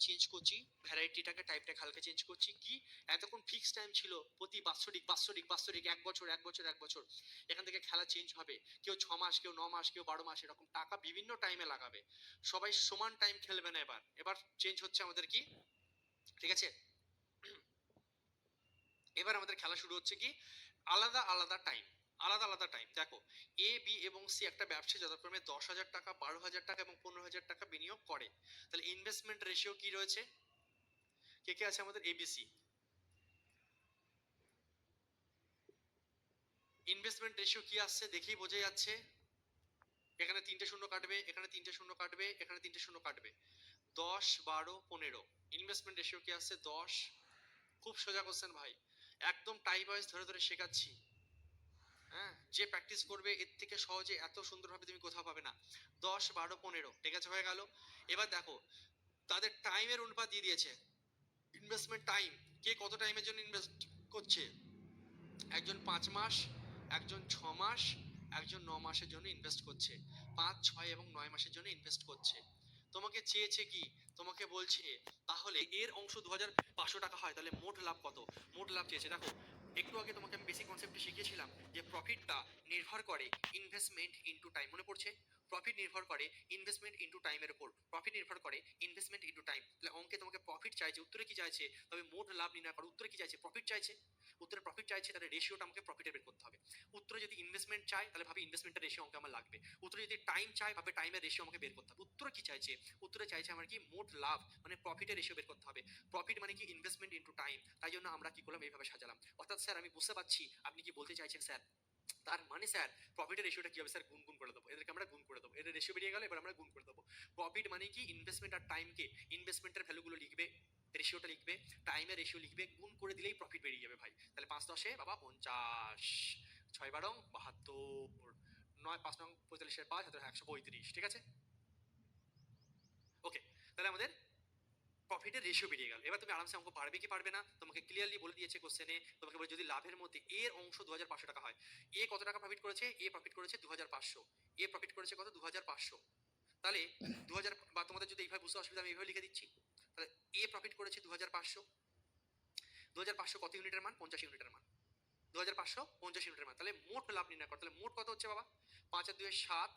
Change করছি, ভ্যারাইটিটাকে টাইপটাকে হালকা change করছি। কি এতক্ষণ ফিক্স টাইম ছিল প্রতি বাৎসরিক বাৎসরিক বাৎসরিক, এক বছর এক বছর এক বছর, এখান থেকে খেলা চেঞ্জ হবে। কেউ 6 মাস, কেউ 9 মাস, কেউ 12 মাস, এরকম টাকা বিভিন্ন টাইমে লাগাবে। সবাই সমান টাইম খেলবে না। এবার এবার চেঞ্জ হচ্ছে আমাদের কি, ঠিক আছে, এবার আমাদের খেলা শুরু হচ্ছে কি আলাদা আলাদা টাইম, আলাদা আলাদা টাইম। দেখো এ বি এবং সি একটা ব্যবসা যথাক্রমে 10,000 টাকা, 12,000 টাকা এবং 15,000 টাকা বিনিয়োগ করে। তাহলে ইনভেস্টমেন্ট রেশিও কি রয়েছে, কে কে আছে আমাদের এবিসি? ইনভেস্টমেন্ট রেশিও কি আসছে দেখেই বোঝা যাচ্ছে। এখানে 3টে শূন্য কাটবে, এখানে 3টে শূন্য কাটবে, এখানে 3টে শূন্য কাটবে। 10, 12, 15 ইনভেস্টমেন্ট রেশিও কি আসছে 10। খুব সোজা কোশ্চেন ভাই, একদম টাইম ওয়াইজ ধরে ধরে শেখাচ্ছি। হ্যাঁ, যে প্র্যাকটিস করবে এর থেকে সহজে এত সুন্দরভাবে তুমি কোথাও পাবে না। 10, 12, 15 ঠিক আছে, হয়ে গেল। এবার দেখো তাদের টাইমের অনুপাত দিয়ে দিয়েছে। ইনভেস্টমেন্ট টাইম, কে কত টাইমের জন্য ইনভেস্ট করছে। একজন 5 মাস, একজন 6 মাস, একজন 9 মাসের জন্য ইনভেস্ট করছে, 5, 6 এবং 9 মাসের জন্য ইনভেস্ট করছে। তোমাকে চেয়েছে কি, তোমাকে বলছে তাহলে এর অংশ 2,500 টাকা হয়, তাহলে মোট লাভ কত। মোট লাভ চেয়েছে। দেখো একটু আগে তোমাকে আমি বেসিক কনসেপ্টে শিখিয়েছিলাম যে প্রফিটটা নির্ভর করে ইনভেস্টমেন্ট ইনটু টাইম, মনে পড়ছে? প্রফিট নির্ভর করে ইনভেস্টমেন্ট ইনটু টাইমের উপর, প্রফিট নির্ভর করে ইনভেস্টমেন্ট ইনটু টাইম। তাহলে অঙ্কে তোমাকে প্রফিট চাইছে, উত্তরে কি চাইছে, তবে মোট লাভ নির্ণয় করো, উত্তরে কি চাইছে, প্রফিট চাইছে। উত্তরে প্রফিট চাইছে, তাহলে রেশিওটা আমাকে প্রফিটের বের করতে হবে। উত্তরে যদি ইনভেস্টমেন্ট চাই তাহলে ভাবি ইনভেস্টমেন্টের রেশিও আমাকে আমার লাগবে। উত্তরে যদি টাইম চাই ভাবে টাইমের রেশিও আমাকে বের করতে হবে। উত্তরে কি চাইছে, উত্তরে চাইছে আমার কি মোট লাভ মানে প্রফিটের রেশিও বের করতে হবে। প্রফিট মানে কি ইনভেস্টমেন্ট ইনটু টাইম। তাই জন্য আমরা কি করলাম, এইভাবে সাজালাম। অর্থাৎ স্যার আমি বুঝতে পারছি আপনি কি বলতে চাইছেন স্যার। তার মানে স্যার প্রফিটের রেশিওটা কি হবে স্যার, গুণ গুণ করে দেবো, এদেরকে আমরা গুণ করে দেবো, এদের রেশিও বেরিয়ে গেল, এবার আমরা গুণ করে দেবো। প্রফিট মানে কি ইনভেস্টমেন্ট আর টাইমকে, ইনভেস্টমেন্টের ভ্যালুগুলো লিখবে, রেশিওটা লিখবে, টাইমের রেশিও লিখবে, গুণ করে দিলেই প্রফিট বেরিয়ে যাবে ভাই। তাহলে 5 10 বাবা 50, 6 12 72, 9 5 9 45 5 135, ঠিক আছে। ওকে, তাহলে আমাদের প্রফিটের রেশিও বেরিয়ে গেল। এবার তুমি আরামসে অঙ্ক পারবে কি পারবে না তোমাকে ক্লিয়ারলি বলে দিয়েছে কোশ্চেনে। তোমাকে বলে যদি লাভের মধ্যে এর অংশ 2,500 টাকা হয়, এ কত টাকা প্রফিট করেছে, এ প্রফিট করেছে 2,500, এ প্রফিট করেছে কত 2,500। তাহলে 2,000, বা তোমাদের যদি এইভাবে বুঝতে অসুবিধা আমি এইভাবে লিখে দিচ্ছি। তাহলে এ প্রফিট করেছে 2,500, 2,500 কত ইউনিটের মান, 50 ইউনিটের মান, 2,500 50 ইউনিটের মান। তাহলে মোট লাভ নির্ণয় করো। তাহলে মোট কত হচ্ছে বাবা, 5 আর 2 7,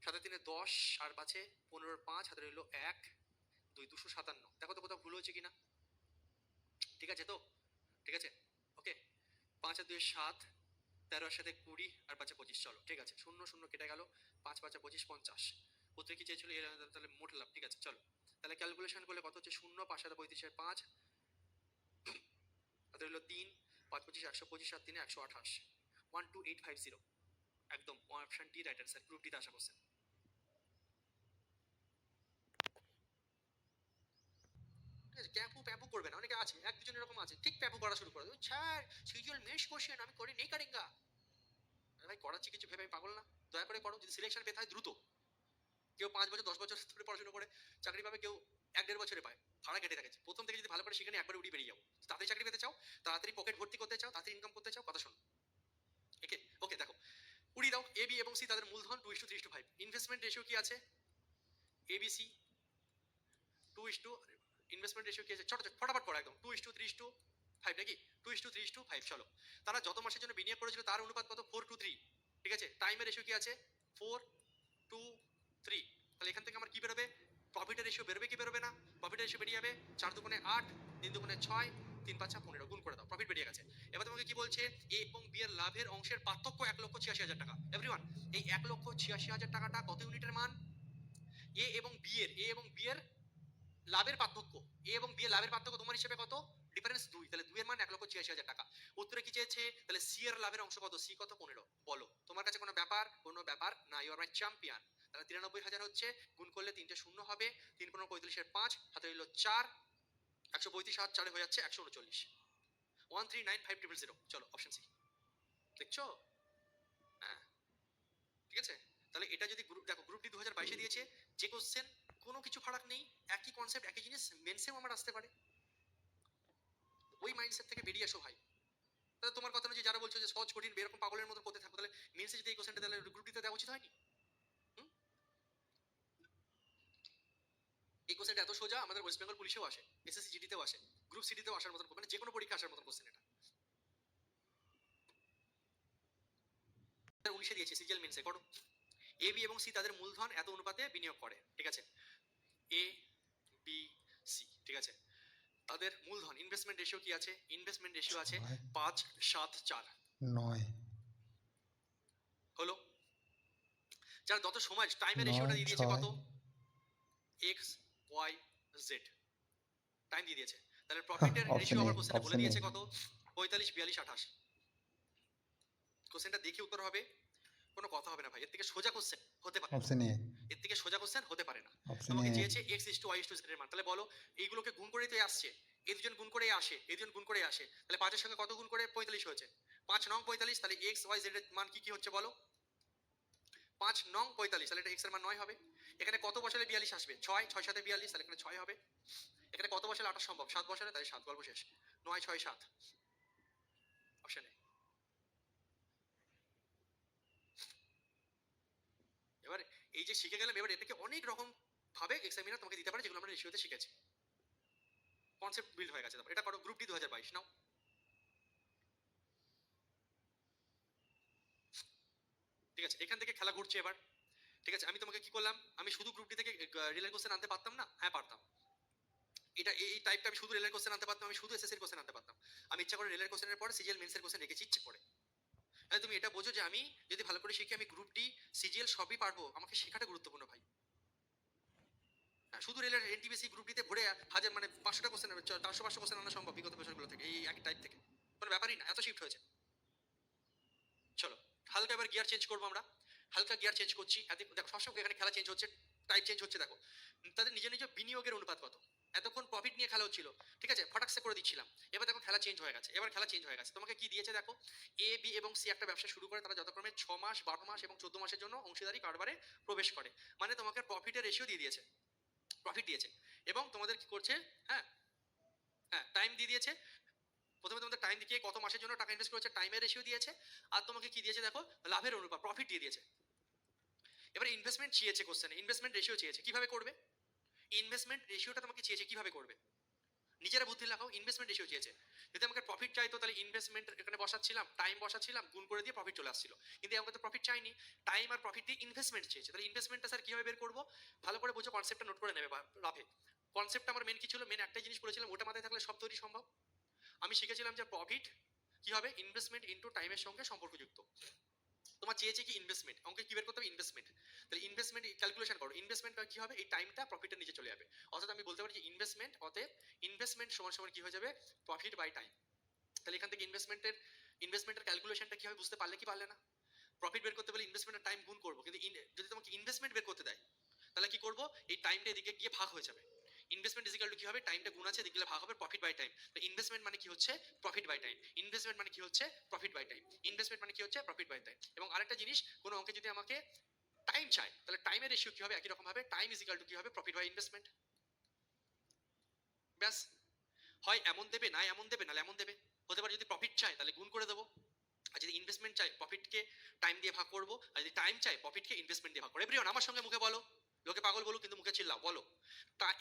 7 আর 3 10, আর 5 15, 5 হাতে রইল 1 2, 257। দেখো তো কোথাও ভুল হয়েছে কিনা, ঠিক আছে তো, ঠিক আছে। ওকে, 5 আর 2 7, 13 এর সাথে 20 আর 5 25, চলো ঠিক আছে, 0 0 কেটে গেল, 5 5 25 50। উত্তরে কি চেয়েছিল, তাহলে মোট লাভ, ঠিক আছে চলো। তাহলে ক্যালকুলেশন করলে কত হচ্ছে, 0 5 আর 35 5 হাতে রইল 3, 5 25 125 আর 3 128, 12850। একদম option D right answer, group ডিতে আসা কোশ্চেন। প্যাপু প্যাপু করবে না, অনেকে আছে, এক দুজন এরকম আছে ঠিক প্যাপু করা শুরু করে দেবে, স্যার সিজুয়াল মেশ কোশ্চেন আমি করে নেই কারেঙ্গা। ভাই করাচ্ছি কিছু ভেবে আমি পাগল না, দয়া করে করো। যদি সিলেকশন পেতে হয় দ্রুত, কেউ 5 বছর 10 বছর ধরে পড়াশোনা করে চাকরি পাবে, কেউ 1 1.5 বছরে পায়, ভাড়া কেটে থাকে। প্রথম থেকে যদি ভালো করে শিখে একবারে উড়ি বেরিয়ে যাবো। তাড়াতাড়ি চাকরি পেতে চাও, তাড়াতাড়ি পকেট ভর্তি করতে চাও, তাড়াতাড়ি ইনকাম করতে চাও, কথা শোনো। ওকে ওকে, দেখো উড়ি দাও, এ বি এবং সি তাদের মূলধন 2:3:5। ইনভেস্টমেন্ট রেশিও কি আছে, এবিসি 2:, ইনভেস্টমেন্ট রেশিও কি আছে, ছোট ছোট ফটাফট করো একদম, 2:3:5 নাকি, 2:3:5 চলো। তারা যত মাসের জন্য বিনিয়োগ করেছিল তার অনুপাত কত, 4:3, ঠিক আছে। টাইমের রেশিও কি আছে 4:3। তাহলে এখান থেকে আমার কি বেরোবে, প্রফিটের রেশিও বেরোবে কি বেরোবে না, প্রফিটের রেশিও বেরিয়ে যাবে 4 দুগুণে 8, 3 দুগুণে 6, 3 5 15, গুণ করে দাও, প্রফিট বেরিয়ে গেছে। এবার তোমাকে কি বলছে, এ এবং বি এর লাভের অংশের পার্থক্য 1,86,000 টাকা। এভরিওয়ান এই 1,86,000 টাকাটা কত ইউনিটের মান, এ এবং বি এর, এ এবং বি এর লাভের পার্থক্য, এ এবং বি এর লাভের পার্থক্য তোমার হিসেবে কত, ডিফারেন্স 2, তাহলে 2 এর মান 1,86,000 টাকা। উত্তরে কি চেয়েছে, তাহলে সি এর লাভের অংশ কত, সি কত 15, বলো। তোমার কাছে কোনো ব্যাপার, কোনো ব্যাপার না, ইউ আর মাই চ্যাম্পিয়ন। তাহলে 93,000 হচ্ছে, গুণ করলে 3টে শূন্য হবে, 3 15 45 এর 5 হাতে রইল 4, 135 হাত 4 হয়ে যাচ্ছে 139, 1395000। চলো অপশন সি, দেখছো, হ্যাঁ ঠিক আছে। তাহলে এটা যদি গ্রুপ, দেখো গ্রুপ ডি 2022 দিয়েছে, যে কোশ্চেন কোনো কিছু ফারাক নেই, একই কনসেপ্ট একই জিনিস, মেনসেও আমার আসতে পারে। ওই মাইন্ডসেট থেকে বেরিয়ে এসো ভাই। তাহলে তোমার কথা অনুযায়ী যারা বলছো যে সহজ কঠিন এরকম পাগলের মতো করতে থাকো, তাহলে মেন্সে যদি এই কোশ্চেনটা তাহলে গ্রুপ ডিতে দেওয়া উচিত হয়নি। এই কোশ্চেনটা এত সোজা, আমাদের ওয়েস্ট বেঙ্গল পুলিশেও আসে, এসএসসি জিডিতেও আসে, গ্রুপ সিডিতেও আসার মতন, মানে যে কোনো পরীক্ষা আসার মতন কোশ্চেন এটা। 19 দিয়েছে সিজিএল মেন্সে, করো। এ বি এবং সি তাদের মূলধন এত অনুপাতে বিনিয়োগ করে, ঠিক আছে, এ বি সি, ঠিক আছে, তাদের মূলধন ইনভেস্টমেন্ট রেশিও কি আছে? ইনভেস্টমেন্ট রেশিও আছে 5-7-4, 9 হলো। যার যত সময় টাইমের রেশিওটা দিয়ে দিয়েছে কত? এক্স ওয়াই জেড, টাইম দিয়ে দিয়েছে। তাহলে প্রফিটের রেশিও আমার কোশ্চেনে বলে দিয়েছে কত? 45, 42, 28। কোশ্চেনটা দেখে উত্তর হবে, কোনো কথা হবে না ভাই, এর থেকে সোজা কোশ্চেন হতে পারে, অপশন এ, এর থেকে সোজা কোশ্চেন হতে পারে না। অপশন তোমাকে এ চেয়েছে x is to y is to z এর মান, তাহলে বলো এইগুলোকে গুণ করেই তো আসছে, এই দুজন গুণ করে আসে, এই দুজন গুণ করে আসে, তাহলে 5 এর সঙ্গে কত গুণ করে? 45 হয়েছে, 5 নং 45, তাহলে x y z এর মান কি কি হচ্ছে বলো? 5 নং 45, তাহলে এটা x এর মান 9 হবে। এখানে কত বসালে 42 আসবে? 6, 6 7 42, তাহলে এখানে 6 হবে। এখানে কত বসালে 28 সম্ভব? 7 বসালে, তাহলে 7, গল্প শেষ। 9 6 7, অপশন এ। এবার এই যে শিখে গেলাম, এবার এটাকে অনেক রকম ভাবে এক্সামিনার তোমাকে দিতে পারে, যেগুলো আমরা রেশিওতে শিখেছি, কনসেপ্ট বিল্ড হয়ে গেছে। তারপর এটা করো, গ্রুপ ডি 2022 নাও। ঠিক আছে, এখান থেকে খেলা ঘুরছে এবার। ঠিক আছে, আমি তোমাকে কি করলাম, আমি শুধু গ্রুপ ডি থেকে রিলের কোশ্চেন আনতে পারতাম না? হ্যাঁ পারতাম। এটা এই টাইপটা আমি শুধু রেলের কোশ্চেন আনতে পারতাম, আমি শুধু এসএসসির কোশ্চেন আনতে পারতাম। আমি ইচ্ছা করে রেলের কোশ্চেনের পরে সিজিএল মেন্সের কোশ্চেন রেখেছি ইচ্ছে করে। তাহলে তুমি এটা বোঝো যে আমি যদি ভালো করে শিখি, আমি গ্রুপ ডি সিজিএল সবই পারবো, আমাকে শেখাটা গুরুত্বপূর্ণ ভাই। শুধু রেলের এনটিপিসি গ্রুপ ডিতে ভরে হাজার মানে 500টা কোশ্চেন, 400-500 কোশ্চেন আনা সম্ভব বিগত বছরগুলো থেকে, এই একই টাইপ থেকে, কোনো ব্যাপারই না, এত শিফট হয়েছে। চলো হালকা এবার গিয়ার চেঞ্জ করবো আমরা, হালকা গিয়ার চেঞ্জ করছি। দেখো সবসময় এখানে খেলা চেঞ্জ হচ্ছে, টাইপ চেঞ্জ হচ্ছে। দেখো তাদের নিজ নিজ বিনিয়োগের অনুপাত কত। এতক্ষণ প্রফিট নিয়ে খেলা হচ্ছিল, ঠিক আছে, ফটাকসে করে দিচ্ছিলাম। এবার দেখো খেলা চেঞ্জ হয়ে গেছে, এবার খেলা চেঞ্জ হয়ে গেছে। তোমাকে কি দিয়েছে দেখো, এ বি এবং সি একটা ব্যবসা শুরু করে, তারা যথাক্রমে 6 মাস, 12 মাস এবং 14 মাসের জন্য অংশীদারি কারবারে প্রবেশ করে, মানে তোমাকে প্রফিটের রেশিও দিয়ে দিয়েছে, প্রফিট দিয়েছে, এবং তোমাদের কি করছে, হ্যাঁ হ্যাঁ টাইম দিয়ে দিয়েছে। প্রথমে তোমাদের টাইম দেখিয়ে কত মাসের জন্য টাকা ইনভেস্ট করেছে, টাইমের রেশিও দিয়েছে, আর তোমাকে কি দিয়েছে দেখো, লাভের অনুপাত, প্রফিট দিয়ে দিয়েছে। এবার ইনভেস্টমেন্ট চেয়েছে কোশ্চেনে, ইনভেস্টমেন্ট রেশিও চেয়েছে, কিভাবে করবে? ইনভেস্টমেন্ট রেশিওটা তোমাকে চেয়েছে কিভাবে করবে, নিজেরা বুদ্ধি লাগাও। ইনভেস্টমেন্ট রেশিও চেয়েছে, যদি আমাকে প্রফিট চাইতো তাহলে ইনভেস্টমেন্ট এখানে বসাচ্ছিলাম, টাইম বসাচ্ছিলাম, গুণ করে দিয়ে প্রফিট চলে আসছিল। কিন্তু আমাকে তো প্রফিট চাইনি, টাইম আর প্রফিট দিয়ে ইনভেস্টমেন্ট চেয়েছে, তাহলে ইনভেস্টমেন্টটা স্যার কিভাবে বের করবো? ভালো করে বোঝো, কনসেপ্টটা নোট করে নেবে লাভে। কনসেপ্টটা আমার মেন কি ছিল, মেন একটাই জিনিস বলেছিলাম, ওটা মাথায় থাকলে সব তৈরি সম্ভব। আমি শিখেছিলাম যে প্রফিট কি হবে, ইনভেস্টমেন্ট ইনটু টাইমের সঙ্গে সম্পর্কযুক্ত। তোমার চেয়েছে কি ইনভেস্টমেন্ট, অঙ্কে কি বের করতে হবে? ইনভেস্টমেন্ট। তাহলে ইনভেস্টমেন্ট ক্যালকুলেশন করো, ইনভেস্টমেন্ট কি হবে, এই টাইমটা প্রফিটের নিচে চলে যাবে। অর্থাৎ আমি বলতে পারি যে ইনভেস্টমেন্ট, অতএব ইনভেস্টমেন্ট সমান সমান কি হয়ে যাবে, প্রফিট বাই টাইম। তাহলে এখান থেকে ইনভেস্টমেন্টের ক্যালকুলেশনটা কি হবে বুঝতে পারলে কি পারলে না? প্রফিট বের করতে বলে ইনভেস্টমেন্টের টাইম গুণ করবো, কিন্তু যদি তোমাকে ইনভেস্টমেন্ট বের করতে দেয়, তাহলে কি করবো, এই টাইমটা এদিকে গিয়ে ভাগ হয়ে যাবে। ইনভেস্টমেন্ট ইজ ইকুয়াল টু কি হবে, টাইমটা গুণ আছে, এদিকে ভাগ হবে, প্রফিট বাই টাইম। তো ইনভেস্টমেন্ট মানে কি হচ্ছে, প্রফিট বাই টাইম। ইনভেস্টমেন্ট মানে কি হচ্ছে, প্রফিট বাই টাইম। ইনভেস্টমেন্ট মানে কি হচ্ছে, প্রফিট বাই টাইম। এবং আরেকটা জিনিস, কোনো অঙ্কে যদি আমাকে টাইম চাই, তাহলে টাইমের রেশিও কি হবে, একই রকম ভাবে টাইম ইজ ইকুয়াল টু কি হবে, প্রফিট বাই ইনভেস্টমেন্ট। ব্যাস, হয় এমন দেবে, না এমন দেবে, নাহলে এমন দেবে। হতে পারে যদি প্রফিট চাই তাহলে গুণ করে দেবো, আর যদি ইনভেস্টমেন্ট চাই প্রফিটকে টাইম দিয়ে ভাগ করবো, আর যদি টাইম চাই প্রফিটকে ইনভেস্টমেন্ট দিয়ে ভাগ করবো। এভরিওয়ান আমার সঙ্গে মুখে বলো, লোকে পাগল বলুক কিন্তু মুখে চিল্লাও, বলো।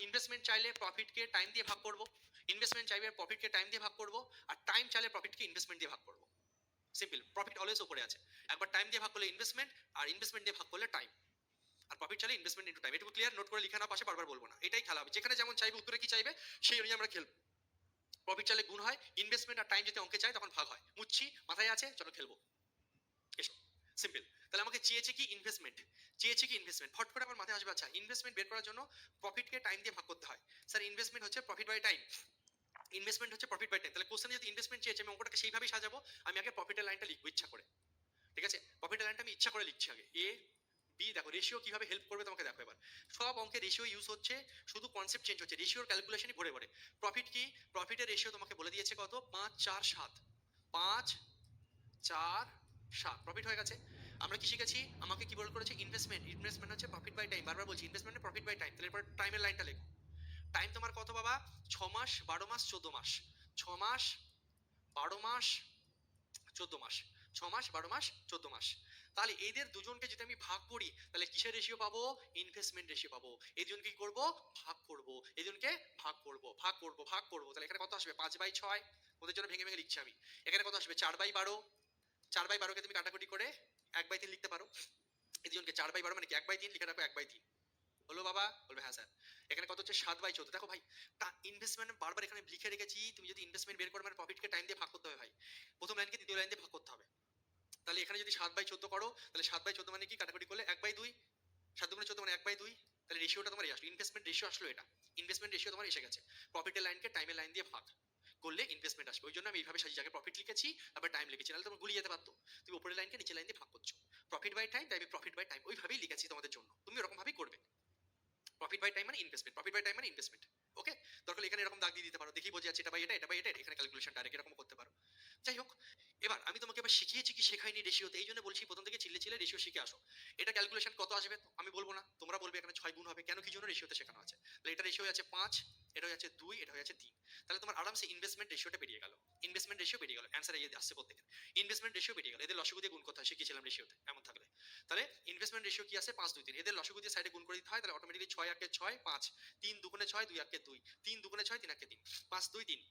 ইনভেস্টমেন্ট চাইলে প্রফিটকে টাইম দিয়ে ভাগ করবো, ইনভেস্টমেন্ট চাইলে প্রফিটকে টাইম দিয়ে ভাগ করবো, আর টাইম চাইলে প্রফিটকে ইনভেস্টমেন্ট দিয়ে ভাগ করবো। সিম্পল, প্রফিট অলওয়েজ উপরে আছে। একবার টাইম দিয়ে ভাগ করলে ইনভেস্টমেন্ট, আর ইনভেস্টমেন্ট দিয়ে ভাগ করলে টাইম, আর প্রফিট চাইলে ইনভেস্টমেন্ট ইনটু টাইম। এটুকু ক্লিয়ার, নোট করে লিখে না পাশে, বারবার বলবো না, এটাই খেলা হবে। যেখানে যেমন চাইবে, উত্তরে কি চাইবে সেই অনুযায়ী আমরা খেলবো। প্রফিট চাইলে গুণ হয়, ইনভেস্টমেন্ট আর টাইম যদি অঙ্কে চাই তখন ভাগ হয়। মুচ্ছি মাথায় আছে, চলো খেলবো, এসো। সিম্পল। তাহলে আমাকে চেয়েছে কি ইনভেস্টমেন্ট, চেয়েছে কি ইনভেস্টমেন্ট, ফট করে আমার মাথায় আসবে, আচ্ছা ইনভেস্টমেন্ট বের করার জন্য প্রফিটকে টাইম দিয়ে ভাগ করতে হয়। স্যার ইনভেস্টমেন্ট হচ্ছে প্রফিট বাই টাইম, ইনভেস্টমেন্ট হচ্ছে প্রফিট বাই টাইম। তাহলে কোশ্চেনে যদি ইনভেস্টমেন্ট চেয়েছে, আমি অঙ্কটাকে সেইভাবেই সাজাবো। আমি আগে প্রফিটের লাইনটা লিখবো ইচ্ছা করে, ঠিক আছে, প্রফিটের লাইনটা আমি ইচ্ছা করে লিখছি আগে। এ বি, দেখো রেশিও কিভাবে হেল্প করবে তোমাকে দেখো। এবার সব অঙ্কে রেশিও ইউজ হচ্ছে, শুধু কনসেপ্ট চেঞ্জ হচ্ছে, রেশিওর ক্যালকুলেশনই ভরে ভরে। প্রফিট কি, প্রফিটের রেশিও তোমাকে বলে দিয়েছে কত, 5 4 7, 5 4 7, প্রফিট হয়ে গেছে। আমরা কি শিখেছি, আমাকে কি বল করেছে, ইনভেস্টমেন্ট, ইনভেস্টমেন্ট হচ্ছে প্রফিট বাই টাইম, বারবার বলছি ইনভেস্টমেন্ট প্রফিট বাই টাইম। তাহলে এরপর টাইমের লাইনটা লেখো। টাইম তোমার কত বাবা, 6 মাস 12 মাস 14 মাস, 6 মাস 12 মাস 14 মাস, 6 মাস 12 মাস 14 মাস। তাহলে এদের দুজনকে যদি আমি ভাগ করি তাহলে কিসের রেশিও পাবো? ইনভেস্টমেন্ট রেশিও পাবো। এই দুজনকে কি করবো? ভাগ করবো। এই দুজনকে ভাগ করবো, ভাগ করবো, ভাগ করবো। তাহলে এখানে কত আসবে? 5/6। ওদের জন্য ভেঙে ভেঙে লিখছি আমি। এখানে কত আসবে? 4/12। 4/12কে তুমি কাটাকুটি করে 1/3 লিখতে পারো। এই দুজনকে 4/12 মানে কি 1/3 লিখে রাখো 1/3। হলো বাবা? বলবে হ্যাঁ স্যার। এখানে কত হচ্ছে? 7/14। দেখো ভাই, তা ইনভেস্টমেন্ট বারবার এখানে লিখে রেখেছি। তুমি যদি ইনভেস্টমেন্ট বের করো মানে প্রফিটকে টাইম দিয়ে ভাগ করতে হবে ভাই। প্রথম লাইনকে দ্বিতীয় লাইন দিয়ে ভাগ করতে হবে। তাহলে এখানে যদি 7/14 করো তাহলে 7/14 মানে কি? কাটাকুটি করলে 1/2। 7×14 মানে 1/2। তাহলে রেশিওটা তোমার এই আসলো, ইনভেস্টমেন্ট রেশিও আসলো এটা। ইনভেস্টমেন্ট রেশিও তোমার এসে গেছে। প্রফিটের লাইনকে টাইমের লাইন দিয়ে ভাগ করলে ইনভেস্টমেন্ট আসবে। ওই জন্য আমি এইভাবে সাজিয়ে আগে প্রফিট লিখেছি, তারপর টাইম লিখেছি, নাহলে তোমার গুলিয়ে যেতে পারতো। তুমি উপরের লাইনকে নিচের লাইন দিয়ে ভাগ করছো। প্রফিট বাই টাইম, তাই আমি প্রফিট বাই টাইম ওইভাবেই লিখেছি তোমাদের জন্য। তুমি এরকম ভাবেই করবে। প্রফিট বাই টাইম মানে ইনভেস্টমেন্ট, প্রফিট বাই টাইম মানে ইনভেস্টমেন্ট। ওকে, দরকার এখানে এরকম দাগ দিয়ে দিতে পারো, দেখি বোঝা যাচ্ছে এটা বাই এটা, এটা বাই এটা, এখানে ক্যালকুলেশন ডাইরেক্ট এরকম করতে পারো। যাই হোক, এবার আমি তোমাকে এবার শিখিয়েছি কি শেখাইনি রেশিওতে, এই জন্য বলছি প্রথম থেকে চিল্লে চিল্লে রেশিও শিখে আসো। এটা ক্যালকুলেশন কত আসবে আমি বলবো না, তোমরা বলবে এখানে 6 গুণ হবে। কেন, কি জন্য? রেশিওতে শেখানো আছে। তাহলে এটা রেশিও আছে 5, এটা হচ্ছে 2, এটা হচ্ছে 3। তাহলে তোমার আরামসে ইনভেস্টমেন্ট রেশিওটা বেরিয়ে গেল। ইনভেস্টমেন্ট রেশিও বেরিয়ে গেল, অ্যান্সার এই আসছে প্রত্যেকের। ইনভেস্টমেন্ট রেশিও বেরিয়ে গেল। এদের লসাগু দিয়ে গুণ করতে হয়, শিখিয়েছিলাম রেশিওতে এমন থাকলে। তাহলে ইনভেস্টমেন্ট রেশিও কি আছে? 5, 2, 3। এদের লসাগু দিয়ে সাইডে গুণ করে দিতে হয়। তাহলে অটোমেটিক্যালি 6 একে 6, 5, 3 দুগুণে 6, 2 একে 2, 3 দুগুণে 6, 3 একে 3, 5, 2, 3।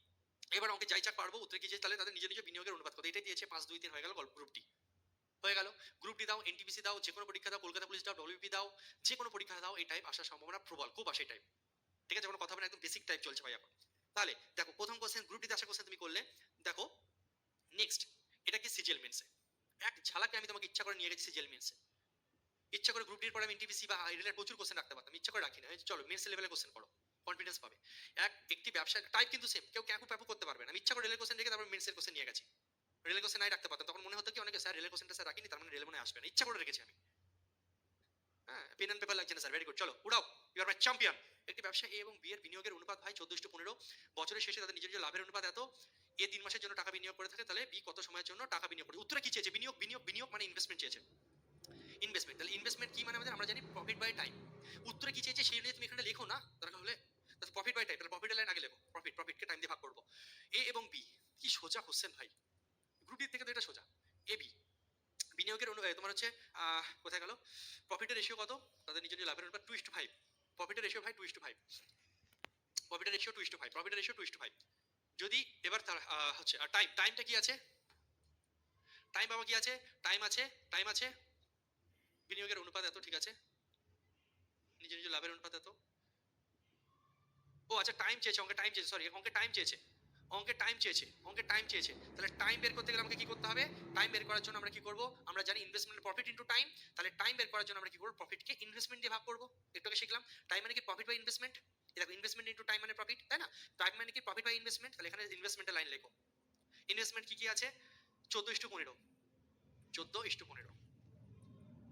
এবার অঙ্কে যাই চাক পারবো উত্তরে কি যে তাহলে তাদের নিজের নিজের বিনিয়োগের অনুপাত কত, এটাই দিয়েছে। 5, 2, 3 হয়ে গেল গ্রুপ ডি। হয়ে গেল। গ্রুপ ডি দাও, এনটিপিসি দাও, যে কোনো পরীক্ষা দাও, কলকাতা পুলিশ দাও, ডব্লিউপি দাও, যে কোনো পরীক্ষা দাও, এই টাইপ আসার সম্ভাবনা প্রবল, খুব আসে টাইপ। ঠিক আছে, কোনো কথা হবে না, একদম বেসিক টাইপ চলছে ভাই এখন। তাহলে দেখো প্রথম কোশ্চেন গ্রুপ ডিতে আসা কোশ্চেন তুমি করলে। দেখো নেক্সট, এটা কি সিজিএল মেন্সে। এক ঝালাকে আমি তোমাকে ইচ্ছা করে নিয়ে গেছি সিজিএল মেন্সে। ইচ্ছা করে গ্রুপ ডির পরে আমি এনটিপিসি বা রিলেটেড প্রচুর কোশ্চেন রাখতে পারতাম, ইচ্ছা করে রাখি না। চলো মেন্স লেভেলে কোশ্চেন করো, কনফিডেন্স পাবে। একটি ব্যবসা টাইপ কিন্তু সেম, কেউ ক্যাকু প্যাকু করতে পারবে না। আমি ইচ্ছা করে রেলের কোশ্চেন রেখে তারপর মেন্সের কোশ্চেন নিয়ে গেছি। রেলের কোশ্চেন নাই রাখতে পারতাম, তখন মনে হতো কি অনেকে স্যার রেলের কোশ্চেনটা স্যার রাখিনি, তার মানে রেলে মনে আসবে না, ইচ্ছা করে রেখেছি আমি। হ্যাঁ, পেন এন্ড পেপার লাগছে না স্যার, ভেরি গুড, চলো উড়াও, ইউ আর মাই চ্যাম্পিয়ন। একটি ব্যবসা এ এবং বি এর বিনিয়োগের অনুপাত ভাই 14:15। বছরের শেষে তাদের নিজের নিজের লাভের অনুপাত এত। এ 3 মাসের জন্য টাকা বিনিয়োগ করে থাকে, তাহলে বি কত সময়ের জন্য টাকা বিনিয়োগ করে? উত্তরে কি চেয়েছে? বিনিয়োগ, বিনিয়োগ, বিনিয়োগ মানে ইনভেস্টমেন্ট চেয়েছে। ইনভেস্টমেন্ট, তাহলে ইনভেস্টমেন্ট কি মানে আমাদের আমরা জানি প্রফিট বাই টাইম। উত্তরে কি চেয়েছে সেই নিয়ে তুমি এখানে লেখো না দরকার হলে। প্রফিট বাই টাইম, তাহলে প্রফিটের লাইন আগে লেখো, প্রফিট, প্রফিটকে টাইম দিয়ে ভাগ করবো। এ এবং বি, কি সোজা কোশ্চেন ভাই, গ্রুপ ডি থেকে তো এটা সোজা। এ বি বিনিয়োগের তোমার হচ্ছে কোথায় গেল? প্রফিটের রেশিও কত? তাদের নিজের নিজের লাভের অনুপাত 2:5। প্রফিটের রেশিও ভাই 2:5। প্রফিটের রেশিও 2:5, প্রফিটের রেশিও 2:5। যদি এবার তার হচ্ছে টাইম, টাইমটা কি আছে? টাইম বাবা কি আছে? টাইম আছে, টাইম আছে বিনিয়োগের অনুপাত এত, ঠিক আছে, নিজের নিজের লাভের অনুপাত এত। ও আচ্ছা, টাইম চেয়েছে, অঙ্কে টাইম চেয়েছে, সরি অঙ্কে টাইম চেয়েছে, অঙ্কে টাইম চেয়েছে, অঙ্কে টাইম চেয়েছে। তাহলে টাইম বের করতে গেলে আমাকে কি করতে হবে? টাইম বের করার জন্য আমরা কি করব? আমরা জানি ইনভেস্টমেন্ট প্রফিট ইনটু টাইম। তাহলে টাইম বের করার জন্য আমরা কি করব? প্রফিটকে ইনভেস্টমেন্ট দিয়ে ভাগ করব। একটু আগে শিখলাম টাইম মানে কি প্রফিট বাই ইনভেস্টমেন্ট। দেখো ইনভেস্টমেন্ট ইনটু টাইম মানে প্রফিট, তাই না? টাইম মানে কি প্রফিট বাই ইনভেস্টমেন্ট। তাহলে এখানে ইনভেস্টমেন্টের লাইন লেখো। ইনভেস্টমেন্ট কি কি আছে? 14:15, 14:15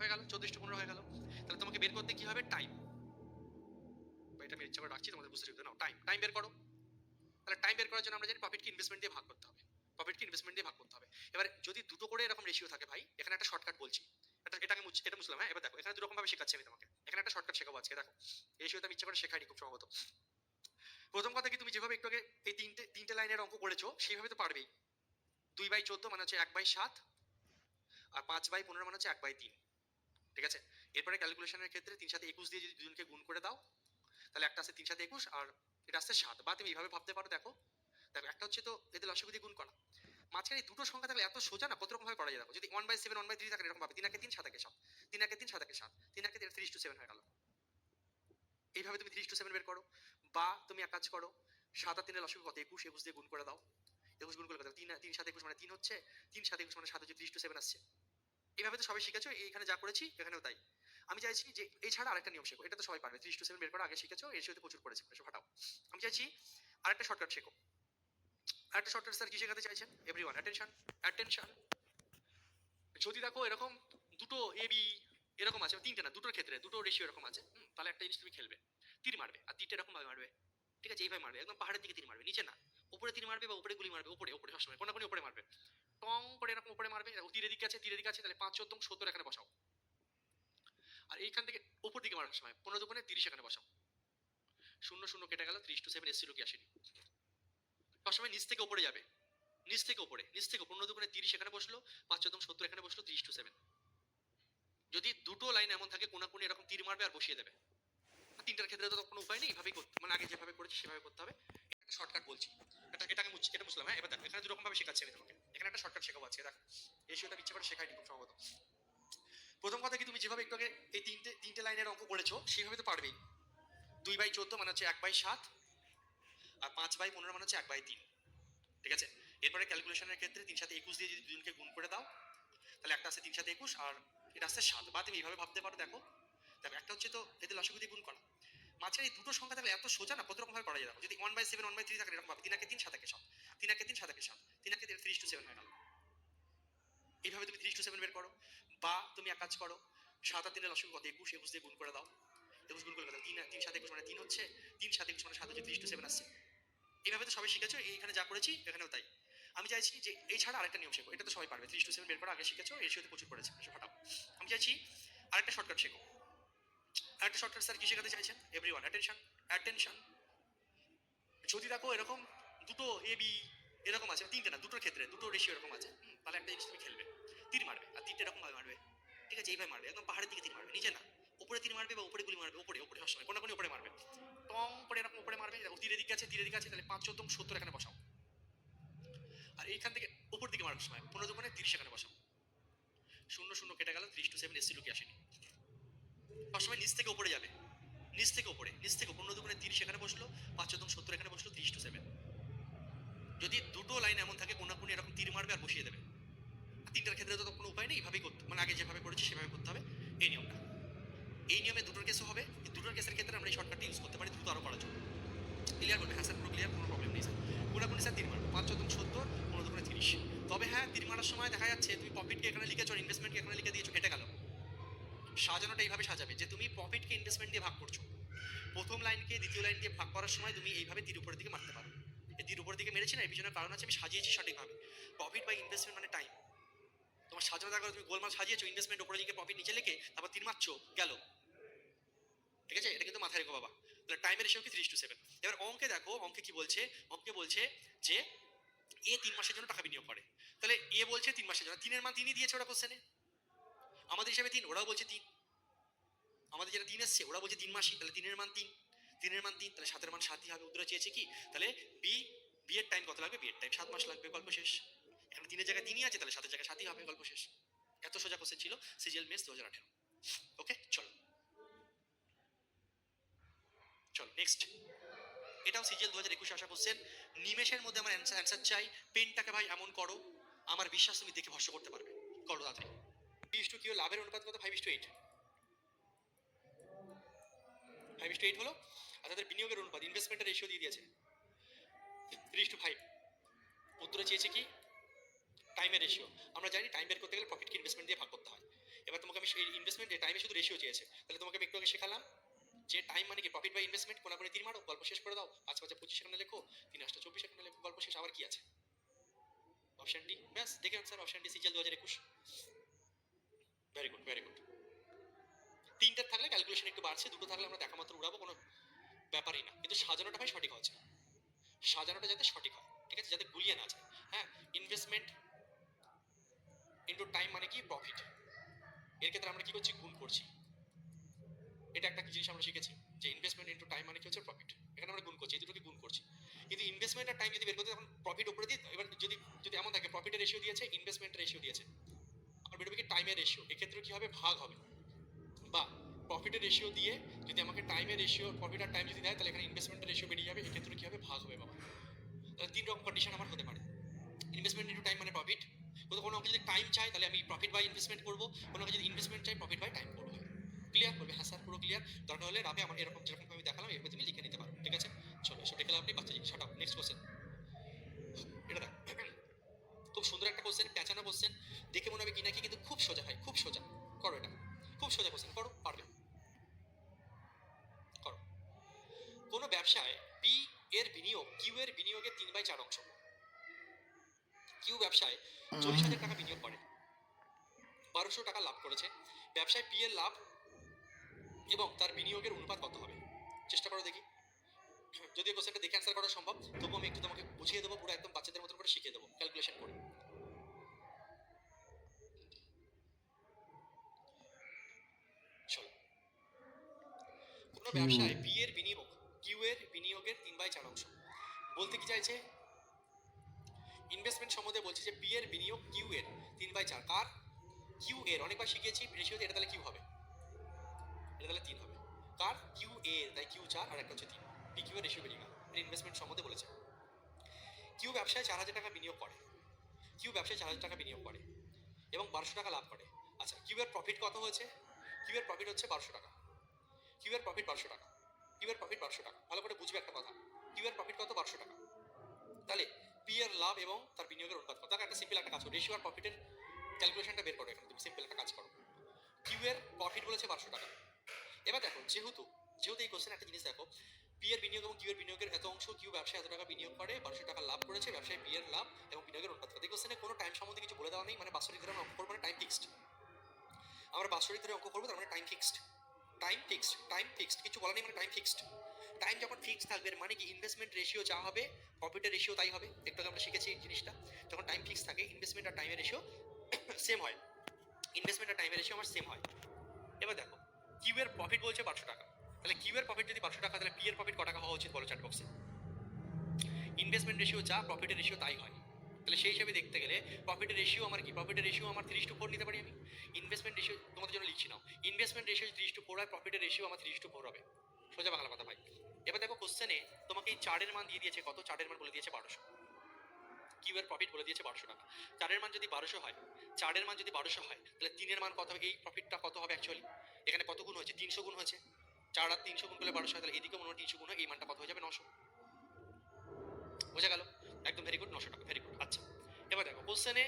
হয়ে গেল, 14:15 হয়ে গেল। তাহলে তোমাকে বের করতে কি হবে? টাইম। এটা আমি ইচ্ছা করে রাখছি তোমাদের বুঝতে সুবিধা, নাও টাইম, টাইম বের করো। তাহলে টাইম বের করার জন্য আমরা জানি প্রফিটকে ইনভেস্টমেন্ট দিয়ে ভাগ করতে হবে, প্রফিটকে ইনভেস্টমেন্ট দিয়ে ভাগ করতে হবে। এবার যদি দুটো করে এরকম রেশিও থাকে ভাই, এখানে একটা শর্টকাট বলছি, এটাকে এটা মুছলাম। হ্যাঁ, এবার দেখো এখানে দু রকম ভাবে শেখাচ্ছি আমি তোমাকে, এখানে একটা শর্টকাট শেখাবো আজকে। দেখো রেশিওতে আমি ইচ্ছা করে শেখাইনি খুব সম্ভবত। প্রথম কথা কি, তুমি যেভাবে একটু আগে এই তিনটে লাইনের অঙ্ক করেছো সেইভাবে তো পারবেই। 2/14 মানে হচ্ছে 1/7, আর 5/15 মানে হচ্ছে 1/3। ঠিক আছে, এরপরে ক্যালকুলেশনের ক্ষেত্রে 3 সাথে 21 দিয়ে যদি দুজনকে গুণ করে দাও, তাহলে একটা আছে 3 সাথে 21 আর এটা আসছে 7। বা তুমি এইভাবে ভাবতে পারো, দেখো দেখো একটা হচ্ছে তো এদের লসাগু দিয়ে গুণ করা, মাঝখানে দুটো সংখ্যা থাকলে এত সোজা না, কত রকম ভাবে করা যায়। দেখো যদি 1/7 1/3 থাকে এরকম ভাবে, 3 একে 3 7 একে 7, 3 একে 3 7 একে 7, 3 একে 3:7 হয়ে গেল। এইভাবে তুমি 3:7 বের করো। বা তুমি এক কাজ করো, 7 আর 3 এর লসাগু কত? 21, 21 দিয়ে গুণ করে দাও। 21 গুণ করলে কত? 3 7 21 মানে 3 হচ্ছে, 3 7 21 মানে 7 হচ্ছে, 3:7 আসছে। এইভাবে তো সবাই শিখেছো, এখানে যা করেছি এখানেও তাই। আমি চাইছি যে এই ছাড়া আরেকটা নিয়ম শেখো, এটা তো সবাই পারবে, 3:7 বের করা আগে শিখেছো, এর সাথে প্রচুর করেছে, এসব হাঁটাও। আমি চাইছি আরেকটা শর্টকাট শেখো। আরেকটা শর্টকাট স্যার কি শেখাতে চাইছেন? Everyone attention, attention. যদি দেখো এরকম দুটো এ বি এরকম আছে, তিনটে না, দুটোর ক্ষেত্রে দুটো রেশিও এরকম আছে, তাহলে একটা জিনিস তুমি খেলবে, তীর মারবে, আর তীরটা এরকম ভাবে মারবে, ঠিক আছে, এইভাবে মারবে, একদম পাহাড়ের দিকে তীর মারবে, নিচে না, উপরে তীর মারবে বা উপরে গুলি মারবে, উপরে উপরে সবসময় কোনা কোনি উপরে মারবে, টং করে এরকম উপরে মারবে। তীরের দিকে আছে, তীরের দিকে আছে, তাহলে 5 14 70 এখানে বসাও। আর এইখান থেকে উপর দিকে মারার সময় 15 2 30 এখানে বসাও। 0 0 কেটে গেল, 3:7 এসছিল কি আসেনি। সবসময় নিচ থেকে উপরে যাবে, নিচ থেকে উপরে, নিচ থেকে 15 2 30 এখানে বসলো, 5 14 70 এখানে বসলো, 3:7। যদি দুটো লাইন এমন থাকে কোনাকুনি এরকম তীর মারবে আর বসিয়ে দেবে। তিনটার ক্ষেত্রে তো কোনো উপায় নেই, এইভাবেই করতে, মানে আগে যেভাবে করেছি সেভাবে করতে হবে। একটা শর্টকাট বলছি, এটাকে এটা মুছলাম। হ্যাঁ, এবার দেখো এখানে দুরকম ভাবে শেখাচ্ছি আমি তোমাকে। এখানে একটা শর্টকাট শেখাবো আজকে। দেখো রেশিওটা ইচ্ছে করে শেখাইনি খুব সম্ভবত। প্রথম কথা কি, তুমি যেভাবে একটু আগে এই তিনটে লাইনের অঙ্ক করেছো সেইভাবে তো পারবেই। 2/14 মানে হচ্ছে 1/7, আর 5/15 মানে হচ্ছে 1/3। ঠিক আছে, এরপরে ক্যালকুলেশনের ক্ষেত্রে 3 সাথে 21 দিয়ে যদি দুজনকে গুণ করে দাও তাহলে একটা আছে 3 সাথে 21 আর এটা আছে 7। বা তুমি এইভাবে ভাবতে পারো, দেখো দেখো একটা হচ্ছে তো এদের লসাগু দিয়ে গুণ করা, মাঝখানে এই দুটো সংখ্যা থাকলে এত সোজা না, কত রকম ভাবে করা যায়। দেখো যদি 1/7 1/3 থাকে এরকম ভাবে 3 3 7 7 3 3 7 7 3 3:7 হয়ে গেল। এইভাবে তুমি 3:7 বের করো। বা তুমি এক কাজ করো, 7 আর 3 লসাগু কত, 21, 21 দিয়ে গুণ করে দাও। 21 গুণ করে দাও 3 3 7 21 মানে 3 হচ্ছে, 3 7 21 মানে 7 হচ্ছে, 3:7 আসছে। এইভাবে তো সবাই শিখেছো, এইখানে যা করেছি এখানেও তাই। আমি চাইছি যে এই ছাড়া আরেকটা নিয়ম শেখো, এটা তো সবাই পারবে, 3:7 বের করা আগে শিখেছো, রেশিওতে প্রচুর পড়েছে, ফাটাও। আমি চাইছি আরেকটা শর্টকাট শেখো। আরেকটা শর্টকাট স্যার কি শেখাতে চাইছেন? Everyone attention, attention. যদি দেখো এরকম দুটো এ বি এরকম আছে, তিনটে না, দুটোর ক্ষেত্রে দুটো রেশিও এরকম আছে, তাহলে একটা জিনিস তুমি খেলবে, তীর মারবে, আর তীরটা এরকম ভাবে মারবে। ঠিক আছে, এইভাবে মারবে, একদম পাহাড়ের দিকে তীর মারবে, নিচে না। উপরে তীর মারবে বা উপরে গুলি মারবে, উপরে উপরে সবসময় কোনো কোনো উপরে মারবে, টং করে এরকম উপরে মারবে। তীরের দিকে আছে, তীরের দিকে আছে, তাহলে 5 14 70 এখানে বসাও। আর এইখান থেকে উপর দিকে মারার সময় 15 2 30 এখানে বসাও। 0 0 কেটে গেল, 3:7 এসে লুকে আসেনি। সবসময় নিচ থেকে উপরে যাবে, নিচ থেকে উপরে, নিচ থেকে 15 2 30 এখানে বসলো, 5 14 70 এখানে বসলো, 3:7। যদি দুটো লাইন এমন থাকে কোনাকুনি এরকম তীর মারবে আর বসিয়ে দেবে। তিনটার ক্ষেত্রে তো কোনো উপায় নেই, এইভাবেই করতে, মানে আগে যেভাবে করেছি সেভাবে করতে হবে। এই নিয়মটা, এই নিয়মে দুটোর কেসও হবে। এই দুটোর কেসের ক্ষেত্রে আমরা এই শর্টকাটটা ইউজ করতে পারি দ্রুত আরো করার জন্য। ক্লিয়ার করবে? হ্যাঁ স্যার পুরো ক্লিয়ার, কোনো প্রবলেম নেই স্যার। কোনাকুনি স্যার তীর মারবো, 5 14 70 15 2 30। তবে হ্যাঁ, তীর মারার সময় দেখা যাচ্ছে তুমি প্রফিটকে এখানে লিখেছো আর ইনভেস্টমেন্টকে এখানে লিখে দিয়েছো, হেঁটে গেল। সাজানোটা এইভাবে সাজাবে যে তুমি প্রফিটকে ইনভেস্টমেন্ট দিয়ে ভাগ করছো, প্রথম লাইনকে দ্বিতীয় লাইন দিয়ে ভাগ করার সময় তুমি এইভাবে তীর উপরের দিকে মারতে পারো। এই তীর উপরের দিকে মেরেছি না, এর পিছনে কারণ আছে, আমি সাজিয়েছি সঠিকভাবে। প্রফিট বাই ইনভেস্টমেন্ট মানে টাইম। তোমার সাজানো দেখা তুমি গোলমাল সাজিয়েছো, ইনভেস্টমেন্ট উপরে দিকে প্রফিট নিচে লিখে তারপর তীর মারছো, গেল। ঠিক আছে, এটা কিন্তু মাথায় রেখো বাবা। তাহলে টাইমের রেশিও কি 3:7। এবার অঙ্কে দেখো, অঙ্কে কি বলছে, অঙ্কে বলছে যে এ 3 মাসের জন্য টাকা বিনিয়োগ করে। তাহলে এ বলছে 3 মাসের জন্য, 3-এর মান 3ই দিয়েছে ওরা কোশ্চেনে, আমাদের হিসাবে 3, ওরাও বলছে 3। আমাদের যেটা 3 এসছে ওরা বলছে 3 মাসই, তাহলে 3-এর মান 3, 3-এর মান 3, তাহলে 7-এর মান 7ই হবে। উত্তরে চেয়েছে কি, তাহলে বি এর টাইম কত লাগবে? বি এর টাইম 7 মাস লাগবে, গল্প শেষ। এখানে 3-এর জায়গায় 3ই আছে, তাহলে 7-এর জায়গায় 7ই হবে, গল্প শেষ। এত সোজা কোশ্চেন ছিল সিজিএল মেস 2018। ওকে চলো চলো নেক্সট। এটাও সিজিএল 2021 আসা কোশ্চেন। নিমেষের মধ্যে আমার অ্যান্সার চাই। পেনটাকে ভাই এমন করো, আমার বিশ্বাস তুমি দেখে ভরসা করতে পারবে। করো তাড়াতাড়ি। 3:2 লাভের অনুপাত কত? 5:8। 5:8 হলো। আর তাদের বিনিয়োগের অনুপাত, ইনভেস্টমেন্টের রেশিও দিয়ে দিয়েছে 3:5। উত্তরে চেয়েছে কি? টাইমের রেশিও। আমরা জানি টাইম বের করতে গেলে প্রফিটকে ইনভেস্টমেন্ট দিয়ে ভাগ করতে হয়। এবার তোমাকে আমি সেই ইনভেস্টমেন্ট টাইমে শুধু রেশিও চেয়েছে, তাহলে তোমাকে আমি একটু আগে শেখালাম যে টাইম মানে কি, প্রফিট বাই ইনভেস্টমেন্ট, কোনাকুনি 3 মারো, গল্প শেষ করে দাও। 5 5 25 এখানে লেখো, 3 8 24 এখানে লেখো, গল্প শেষ। আবার কি আছে? Option D. ব্যাস দেখে sir, option D CGL 2021। Very good very good. তিনটে থাকলে ক্যালকুলেশন একটু বাড়ছে, দুটো থাকলে আমরা দেখা মাত্র উড়াবো, কোনো ব্যাপারই না। কিন্তু সাজানোটা ভাই সঠিক হচ্ছে, সাজানোটা যাতে সঠিক হয়, ঠিক আছে, যাতে গুলিয়ে না যায়। হ্যাঁ, ইনভেস্টমেন্ট ইনটু টাইম মানে কি? প্রফিট। এর ক্ষেত্রে আমরা কি করছি? গুণ করছি। এটা একটা কি জিনিস আমরা শিখেছি যে ইনভেস্টমেন্ট ইনটু টাইম মানে কি হচ্ছে? প্রফিট। এখানে আমরা গুণ করছি, এই দুটোকে গুণ করছি। কিন্তু ইনভেস্টমেন্ট আর টাইম যদি বের করতে তখন প্রফিট উপরে দিই। এবার যদি যদি এমন থাকে প্রফিটের রেশিও দিয়েছে, ইনভেস্টমেন্টের রেশিও দিয়েছে, আর বেরোবে কি? টাইমের রেশিও। এক্ষেত্রে কি হবে? ভাগ হবে। বা প্রফিটের রেশিও দিয়ে যদি আমাকে টাইমের রেশিও, প্রফিট আর টাইম যদি দেয়, তাহলে এখানে ইনভেস্টমেন্টের রেশিও বেরিয়ে যাবে। এক্ষেত্রে কি হবে? ভাগ হবে বাবা। তাহলে 3 রকম কন্ডিশন আমার হতে পারে। ইনভেস্টমেন্ট ইনটু টাইম মানে প্রফিট। কোনো অঙ্কে যদি টাইম চাই তাহলে আমি প্রফিট বাই ইনভেস্টমেন্ট করবো, কোনো অঙ্কে যদি ইনভেস্টমেন্ট চাই প্রফিট বাই টাইম করবো। ক্লিয়ার করবে? হ্যাঁ স্যার পুরো ক্লিয়ার। দরকার হলে রাবে আমার এরকম যেরকম আমি দেখালাম এভাবে তুমি লিখে নিতে পারো, ঠিক আছে। চলো এসব দেখে আপনি বাচ্চা জিনিস হটাও। Next question. এটা দেখ, খুব সুন্দর একটা কোশ্চেন, প্যাঁচানো কোশ্চেন, দেখে মনে হবে কি নাকি, কিন্তু খুব সোজা ভাই, খুব সোজা। করো এটা, খুব সোজা কোশ্চেন, করো, পারবে, করো। কোনো ব্যবসায় পি এর বিনিয়োগ কিউ এর বিনিয়োগের 3/4 অংশ। কিউ ব্যবসায় 40,000 টাকা বিনিয়োগ করে, 1200 টাকা লাভ করেছে। ব্যবসায় পি এর লাভ এবং তার বিনিয়োগের অনুপাত কত হবে? চেষ্টা করো দেখি। যদিও কোশ্চেনটা দেখে অ্যান্সার করা সম্ভব, তবু আমি একটু তোমাকে বুঝিয়ে দেবো, পুরো একদম বাচ্চাদের মতন করে শিখিয়ে দেবো ক্যালকুলেশন করে। কোনো ব্যবসায় পি এর বিনিয়োগ কিউ এর বিনিয়োগের 3/4 অংশ। বলতে কি চাইছে, ইনভেস্টমেন্ট সম্বন্ধে বলছে যে পি এর বিনিয়োগ কিউ এর 3/4। কার? কিউ এর। অনেকবার শিখিয়েছি রেশিওতে, এটা তাহলে কিউ হবে, এটা তাহলে 3 হবে। কার? কিউ এর, তাই কিউ 4 আর একটা হচ্ছে 3। পি কিউ এর রেশিও বেরিয়ে গেল। ইনভেস্টমেন্ট সম্বন্ধে বলেছে। কিউ ব্যবসায় 4,000 টাকা বিনিয়োগ করে, কিউ ব্যবসায় 4,000 টাকা বিনিয়োগ করে এবং 1200 টাকা লাভ করে। আচ্ছা, কিউ এর প্রফিট কত হয়েছে? কিউ এর প্রফিট হচ্ছে 1200 টাকা। কিউ এর প্রফিট 1200 টাকা। কিউ এর প্রফিট 1200 টাকা। ভালো করে বুঝবে একটা কথা, কিউ এর প্রফিট কত? 1200 টাকা। তাহলে পি এর লাভ এবং তার বিনিয়োগের অনুপাত কত? একটা সিম্পল একটা কাজ করো, রেশিও আর প্রফিটের ক্যালকুলেশনটা বের করো। এখানে তুমি সিম্পল একটা কাজ করো। কিউ এর প্রফিট বলেছে 1200 টাকা। এবার দেখো, যেহেতু এই কোশ্চেন একটা জিনিস দেখো, পি এর বিনিয়োগ এবং কিউ এর বিনিয়োগের এত অংশ, কিউ ব্যবসায় এত টাকা বিনিয়োগ করে, 1200 টাকা লাভ করেছে, ব্যবসায় পি এর লাভ এবং বিনিয়োগের অনুপাত কত? এই কোশ্চেনে কোনো টাইম সম্বন্ধে কিছু বলে দেওয়া নেই, মানে বাৎসরিক ধরে আমরা অঙ্ক করবো, মানে টাইম ফিক্সড। আমরা বাৎসরিক ধরে অঙ্ক করবো, তার মানে time fixed. Time fixed, time fixed, কিছু বলা নেই, মানে টাইম ফিক্সড। টাইম যখন ফিক্সড থাকবে মানে কি, ইনভেস্টমেন্ট রেশিও যা হবে প্রফিটের রেশিও তাই হবে। একটু আগে আমরা শিখেছি এই জিনিসটা। যখন টাইম ফিক্সড থাকে, ইনভেস্টমেন্ট আর টাইমের রেশিও সেম হয়, ইনভেস্টমেন্ট আর টাইমের রেশিও আমার সেম হয়। এবার দেখো, কিউ এর প্রফিট বলছে 1200 টাকা। তাহলে কিউ এর প্রফিট যদি 1200 টাকা, তাহলে পি এর প্রফিট কত টাকা হওয়া উচিত বলো চ্যাট বক্সে? ইনভেস্টমেন্ট রেশিও যা, প্রফিটের রেশিও তাই হয়। তাহলে সেই হিসাবে দেখতে গেলে প্রফিটের রেশিও আমার কি, প্রফিটের রেশিও আমার 3:4 নিতে পারি আমি। ইনভেস্টমেন্ট রেশিও তোমাদের জন্য লিখছি নাও, ইনভেস্টমেন্ট রেশিও 3:4 হয়, প্রফিটের রেশিও আমার 3:4 হবে। সোজা বাংলা কথা ভাই। এবার দেখো কোশ্চেনে তোমাকে এই চার্টের মান দিয়ে দিয়েছে কত? চার্টের মান বলে দিয়েছে 1200। কিউ এর প্রফিট বলে দিয়েছে 1200 টাকা। চারের মান যদি 1200 হয়, চারের মান যদি 1200 হয়, তাহলে তিনের মান কত হবে? এই প্রফিটটা কত হবে অ্যাকচুয়ালি? এখানে কত গুণ হয়েছে? 300 গুণ হয়েছে। 4 আর 300 গুণ করলে 1200 হয়, তাহলে এদিকে মনে হয় 300 গুণ হয়, এই মানটা কত হয়ে যাবে? 900। বোঝা গেল? একদম ভেরি গুড, 900 টাকা, ভেরি গুড। আচ্ছা, এবার দেখো কোশ্চেনে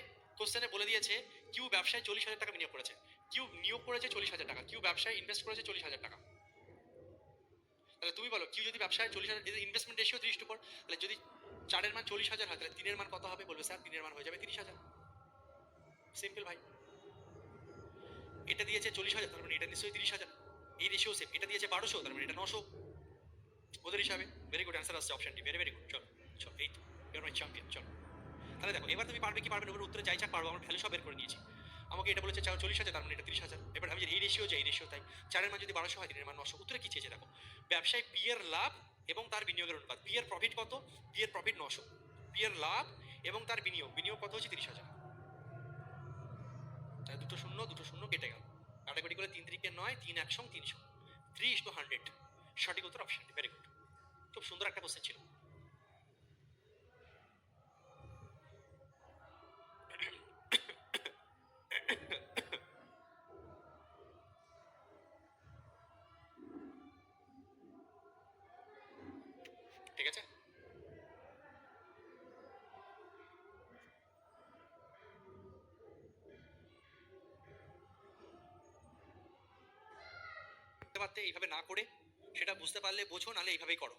বলে দিয়েছে কিউ ব্যবসায় 40,000 টাকা বিনিয়োগ করেছে। কিউ নিয়োগ করেছে 40,000 টাকা, কিউ ব্যবসায় ইনভেস্ট করেছে 40,000 টাকা। তাহলে তুমি বলো, কিউ যদি ব্যবসায় 40,000, ইনভেস্টমেন্ট রেশিও 3:4, তাহলে যদি চারের মান 40,000 হয়, তাহলে তিনের মান কত হবে? বলবে স্যার তিনের মান হয়ে যাবে 30,000। সিম্পল ভাই। এটা দিয়েছে 40,000, তার মানে এটা নিশ্চয়ই 30,000। এই রেশিও সেম। এটা দিয়েছে 1200, তার মানে এটা 900 ওদের হিসাবে। ভেরি গুড, অ্যান্সার আসছে অপশনটি, ভেরি ভেরি গুড। চল চল, এই তো ইউর মাই চ্যাম্পিয়ন। চল, তাহলে দেখো এবার তুমি পারবে কি পারবে না, ওর উত্তরে যাই চাক পারবো, আমরা ভ্যালু সব বের করে নিয়েছি। আমাকে এটা বলেছে 40,000, তার মানে এটা 30,000। এবার আমি এই রেশিও যাই, এই রেশিও তাই। চারের মান যদি 1200 হয়, তিনের মান 900। উত্তরে কি চেয়েছে দেখো, ব্যবসায় পি এর লাভ এবং তার বিনিয়োগের অনুপাত। পি এর প্রফিট কত? পি এর প্রফিট 900। পি এর লাভ এবং তার বিনিয়োগ কত হচ্ছে? 30,000। তাহলে দুটো শূন্য কেটে গেল। কাটাকাটি করে 3 3 9, 3 1 300, 3:100। সঠিক উত্তর অপশনটি। ভেরি গুড, খুব সুন্দর একটা কোশ্চেন ছিল। ঠিক আছে, পারতে এইভাবে না করে, সেটা বুঝতে পারলে বোঝো, নাহলে এইভাবেই করো।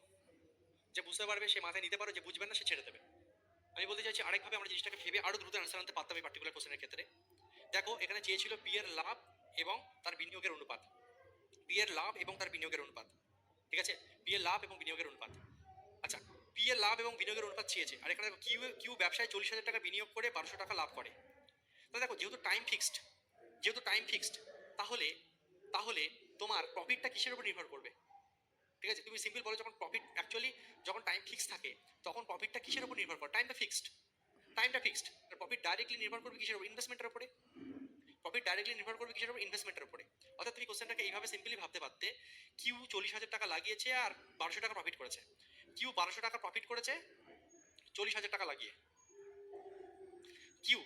যে বুঝতে পারবে সে মাথায় নিতে পারো, যে বুঝবে না সে ছেড়ে দেবে। আমি বলতে চাইছি আরেকভাবে আমরা জিনিসটাকে ভেবে আরো দ্রুত অ্যান্সার আনতে পারতাম এই পার্টিকুলার কোশ্চেনের ক্ষেত্রে। দেখো এখানে চেয়েছিল পি এর লাভ এবং তার বিনিয়োগের অনুপাত। পি এর লাভ এবং তার বিনিয়োগের অনুপাত, ঠিক আছে? পি এর লাভ এবং বিনিয়োগের অনুপাত। আচ্ছা, পি এর লাভ এবং বিনিয়োগের অনুপাত চেয়েছে, আর এখানে দেখো কিউ ব্যবসায় 40,000 টাকা বিনিয়োগ করে 1200 টাকা লাভ করে। তাহলে দেখো, যেহেতু টাইম ফিক্সড, তাহলে তাহলে তোমার প্রফিটটা কিসের উপর নির্ভর করবে? ঠিক আছে, তুমি সিম্পল বলো, যখন প্রফিট অ্যাকচুয়ালি যখন টাইম ফিক্স থাকে, তখন প্রফিটটা কিসের উপর নির্ভর করে? টাইমটা ফিক্সড। প্রফিট ডাইরেক্টলি নির্ভর করবে কিসের উপর? ইনভেস্টমেন্টের উপরে। প্রফিট ডাইরেক্টলি নির্ভর করবে কিসের উপর? ইনভেস্টমেন্টের উপরে। অর্থাৎ তুমি কোশ্চেনটাকে এইভাবে সিম্পলি ভাবতে পারতে, কিউ 40,000 টাকা লাগিয়েছে আর 1200 টাকা প্রফিট করেছে। কিউ 1200 টাকা প্রফিট করেছে 40,000 টাকা লাগিয়ে। কিউ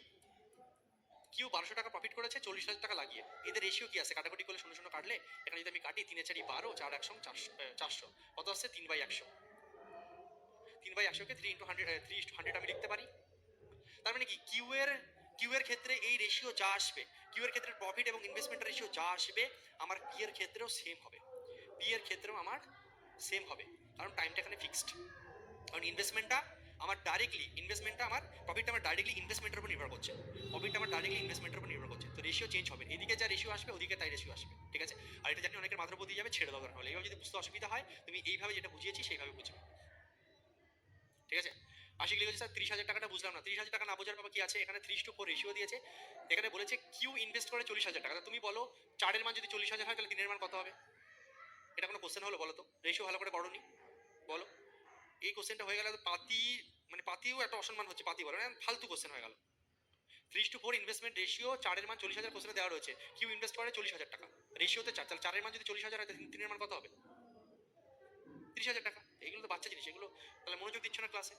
কিউ 1200 টাকা প্রফিট করেছে 40,000 টাকা লাগিয়ে। এদের রেশিও কি আছে? কাটাকুটি করলে 0 0 কাটলে, এখানে যদি আমি কাটি 3 4 12, 4 1 400, কত আসছে? 3/100। 3/100 কে 3:100 আমি লিখতে পারি। তার মানে কি, কিউ এর ক্ষেত্রে এই রেশিও যা আসবে, কিউ এর ক্ষেত্রে প্রফিট এবং ইনভেস্টমেন্টের রেশিও যা আসবে, আমার পি এর ক্ষেত্রেও সেম হবে। পি এর ক্ষেত্রেও আমার সেম হবে, কারণ টাইমটা এখানে ফিক্সড। কারণ ইনভেস্টমেন্টটা আমার প্রফিটটা আমার ডাইরেক্টলি ইনভেস্টমেন্টের উপর নির্ভর করছে। তো রেশিও চেঞ্জ হবে, এদিকে যা রেশিও আসবে ওদিকে তাই রেশিও আসবে। ঠিক আছে, আর এটা জানি অনেকের মাথার উপর দিয়ে যাবে, ছেড়ে দেওয়া দরকার হলে। এইভাবে যদি বুঝতে অসুবিধা হয়, তুমি এইভাবে যেটা বুঝিয়েছি সেইভাবে বুঝবে। ঠিক আছে, আশিক লিখেছে স্যার 30,000 টাকাটা বুঝলাম না। 30,000 টাকা না বোঝার বাবা কি আছে? এখানে 3:4 রেশিও দিয়েছে। এখানে বলেছে কিউ ইনভেস্ট করে 40,000 টাকা। তুমি বলো, চারের মান যদি 40,000 হয়, তাহলে তিনের মান কত হবে? এটা কোনো কোশ্চেন হলো বলো তো? রেশিও ভালো করে করোনি, বলো। এই কোশ্চেনটা হয়ে গেলে তো পাতি, মানে পাতিও একটা অসম্মান হচ্ছে, পাতি বলে না, ফালতু কোশ্চেন হয়ে গেল। 3:4 ইনভেস্টমেন্ট রেশিও, 4-এর মান 40,000 কোশ্চেনে দেওয়া রয়েছে, কিউ ইনভেস্ট করে 40,000 টাকা, রেশিওতে 4, তাহলে 4-এর মান যদি 40,000 হয়, 3-এর মান কত হবে? 30,000 টাকা। এগুলো তো বাচ্চা জিনিস, এগুলো তাহলে মনোযোগ দিচ্ছ না ক্লাসে।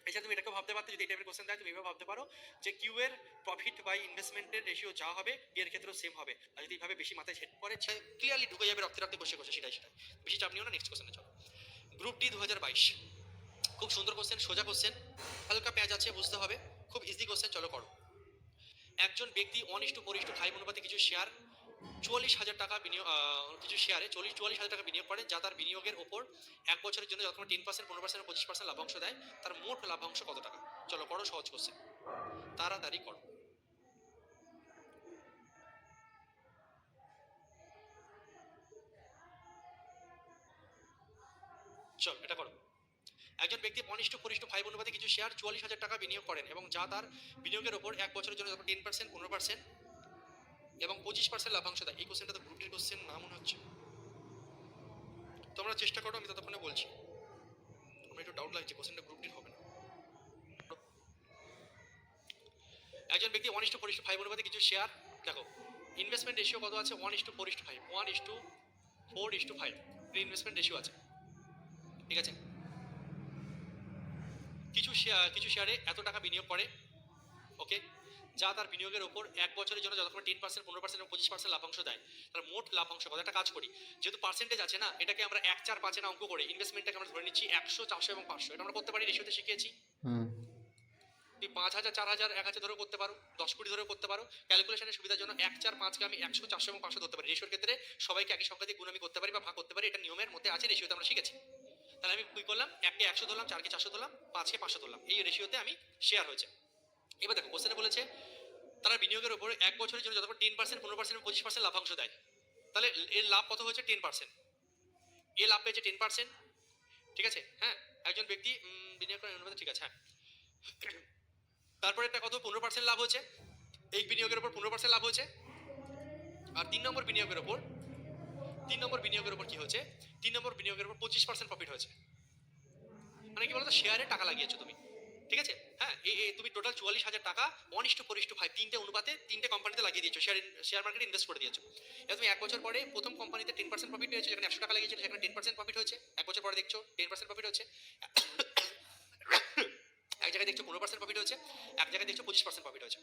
এছাড়া তুমি এটাকেও ভাবতে পারতে, যদি এই টাইপের কোশ্চেন দেয় তুমি এভাবে ভাবতে পারো যে কিউ এর প্রফিট বাই ইনভেস্টমেন্টের রেশিও যা হবে এর ক্ষেত্রেও সেম হবে। আর যদি এইভাবে বেশি মাথায় ছেদ পড়ে, ক্লিয়ারলি ঢুকে যাবে রক্তে রক্তে বসে বসে। সেটাই সেটাই, বেশি চাপ নিও না। নেক্সট কোশ্চেনে চলো। গ্রুপ ডি 2022, খুব সুন্দর কোশ্চেন, সোজা কোশ্চেন, হালকা পেঁয়াজ আছে, বুঝতে হবে, খুব ইজি কোশ্চেন। চলো করো। একজন ব্যক্তি 1:4:5 অনুপাতে কিছু শেয়ার 44,000 টাকা বিনিয়োগ, কিছু শেয়ারে 44,000 টাকা বিনিয়োগ করেন, যা তার বিনিয়োগের ওপর 1 বছরের জন্য যখন 10%, 15%, 25% লাভাংশ দেয়। তার মোট লাভাংশ কত টাকা? চলো করো, সহজ কোশ্চেন, তাড়াতাড়ি করো। চল এটা করো। একজন ব্যক্তি 1:4:5 অনুপাতে কিছু শেয়ার 44,000 টাকা বিনিয়োগ করেন, এবং যা তার বিনিয়োগের ওপর 1 বছরের জন্য যখন 10%, 15% এবং 25% লাভাংশ দেয়। এই কোশ্চেনটা তো গ্রুপ ডির কোশ্চেন না মনে হচ্ছে। তোমরা চেষ্টা করো, আমি ততক্ষণে বলছি। আমার একটু ডাউট লাগছে কোশ্চেনটা গ্রুপ ডির হবে না। একজন ব্যক্তি 1:4:5 অনুপাতে কিছু শেয়ার, দেখো ইনভেস্টমেন্ট রেশিও কত আছে? 1:4:5, 1:4:5 ইনভেস্টমেন্ট রেশিও আছে, ঠিক আছে। কিছু শেয়ারে এত টাকা বিনিয়োগ করে, ওকে, যা তার বিনিয়োগের ওপর 1 বছরের জন্য যতক্ষণ 10%, 15% এবং 25% লাভাংশ দেয়। তার মোট লাভাংশ কত? একটা কাজ করি, যেহেতু পার্সেন্টেজ আছে না, এটাকে আমরা 1, 4, 5 অঙ্ক করে ইনভেস্টমেন্টটাকে আমরা ধরে নিচ্ছি 100, 400 এবং 500। এটা আমরা করতে পারি, রেশিওতে শিখিয়েছি। তুই 5,000, 4,000, 1,000 ধরেও করতে পারো, 10 কোটি ধরেও করতে পারো। ক্যালকুলেশনের সুবিধার জন্য 1, 4, 5কে আমি 100, 400 এবং 500 ধরতে পারি। রেশিওর ক্ষেত্রে সবাইকে একই সংখ্যা দিয়ে গুণ আমি করতে পারি বা ভাগ করতে পারি, এটা নিয়মের মধ্যে আছে, রেশিওতে আমরা শিখেছি। তাহলে আমি কি করলাম? 1কে 100 ধরলাম, 4কে 400 ধরলাম, 5কে 500 ধরলাম, এই রেশিওতে আমি শেয়ার হয়েছে। এবার দেখো কোশ্চেনে বলেছে তারা বিনিয়োগের উপর 1 বছরের জন্য যতক্ষণ 10%, 15% এবং 25% লাভাংশ দেয়। তাহলে এর লাভ কত হয়েছে? 10%। এ লাভ পেয়েছে 10%, ঠিক আছে। হ্যাঁ, একজন ব্যক্তি বিনিয়োগ করেন অনুপাতে, ঠিক আছে। হ্যাঁ, তারপরে এটা কত? 15% লাভ হয়েছে, এই বিনিয়োগের উপর 15% লাভ হয়েছে। আর 3 নম্বর বিনিয়োগের উপর, 3 নম্বর বিনিয়োগের উপর কি হয়েছে? 3 নম্বর বিনিয়োগের উপর 25% প্রফিট হয়েছে। মানে কি বলতো, শেয়ারে টাকা লাগিয়েছো তুমি, ঠিক আছে। হ্যাঁ, তুমি টোটাল 44,000 টাকা 1:4:5 তিনটে অনুপাতে তিনটে কোম্পানিতে লাগিয়ে দিয়েছো, শেয়ার মার্কেটে ইনভেস্ট করে দিয়েছো। এবার তুমি 1 বছর পরে প্রথম কোম্পানিতে 10% প্রফিট পেয়েছো, যেখানে 100 টাকা লাগিয়েছিল সেখানে 10% প্রফিট হয়েছে। 1 বছর পরে দেখছো 10% প্রফিট হচ্ছে। এক জায়গায় দেখছো 15% প্রফিট হয়েছে, এক জায়গায় দেখছো 25% প্রফিট হয়েছে,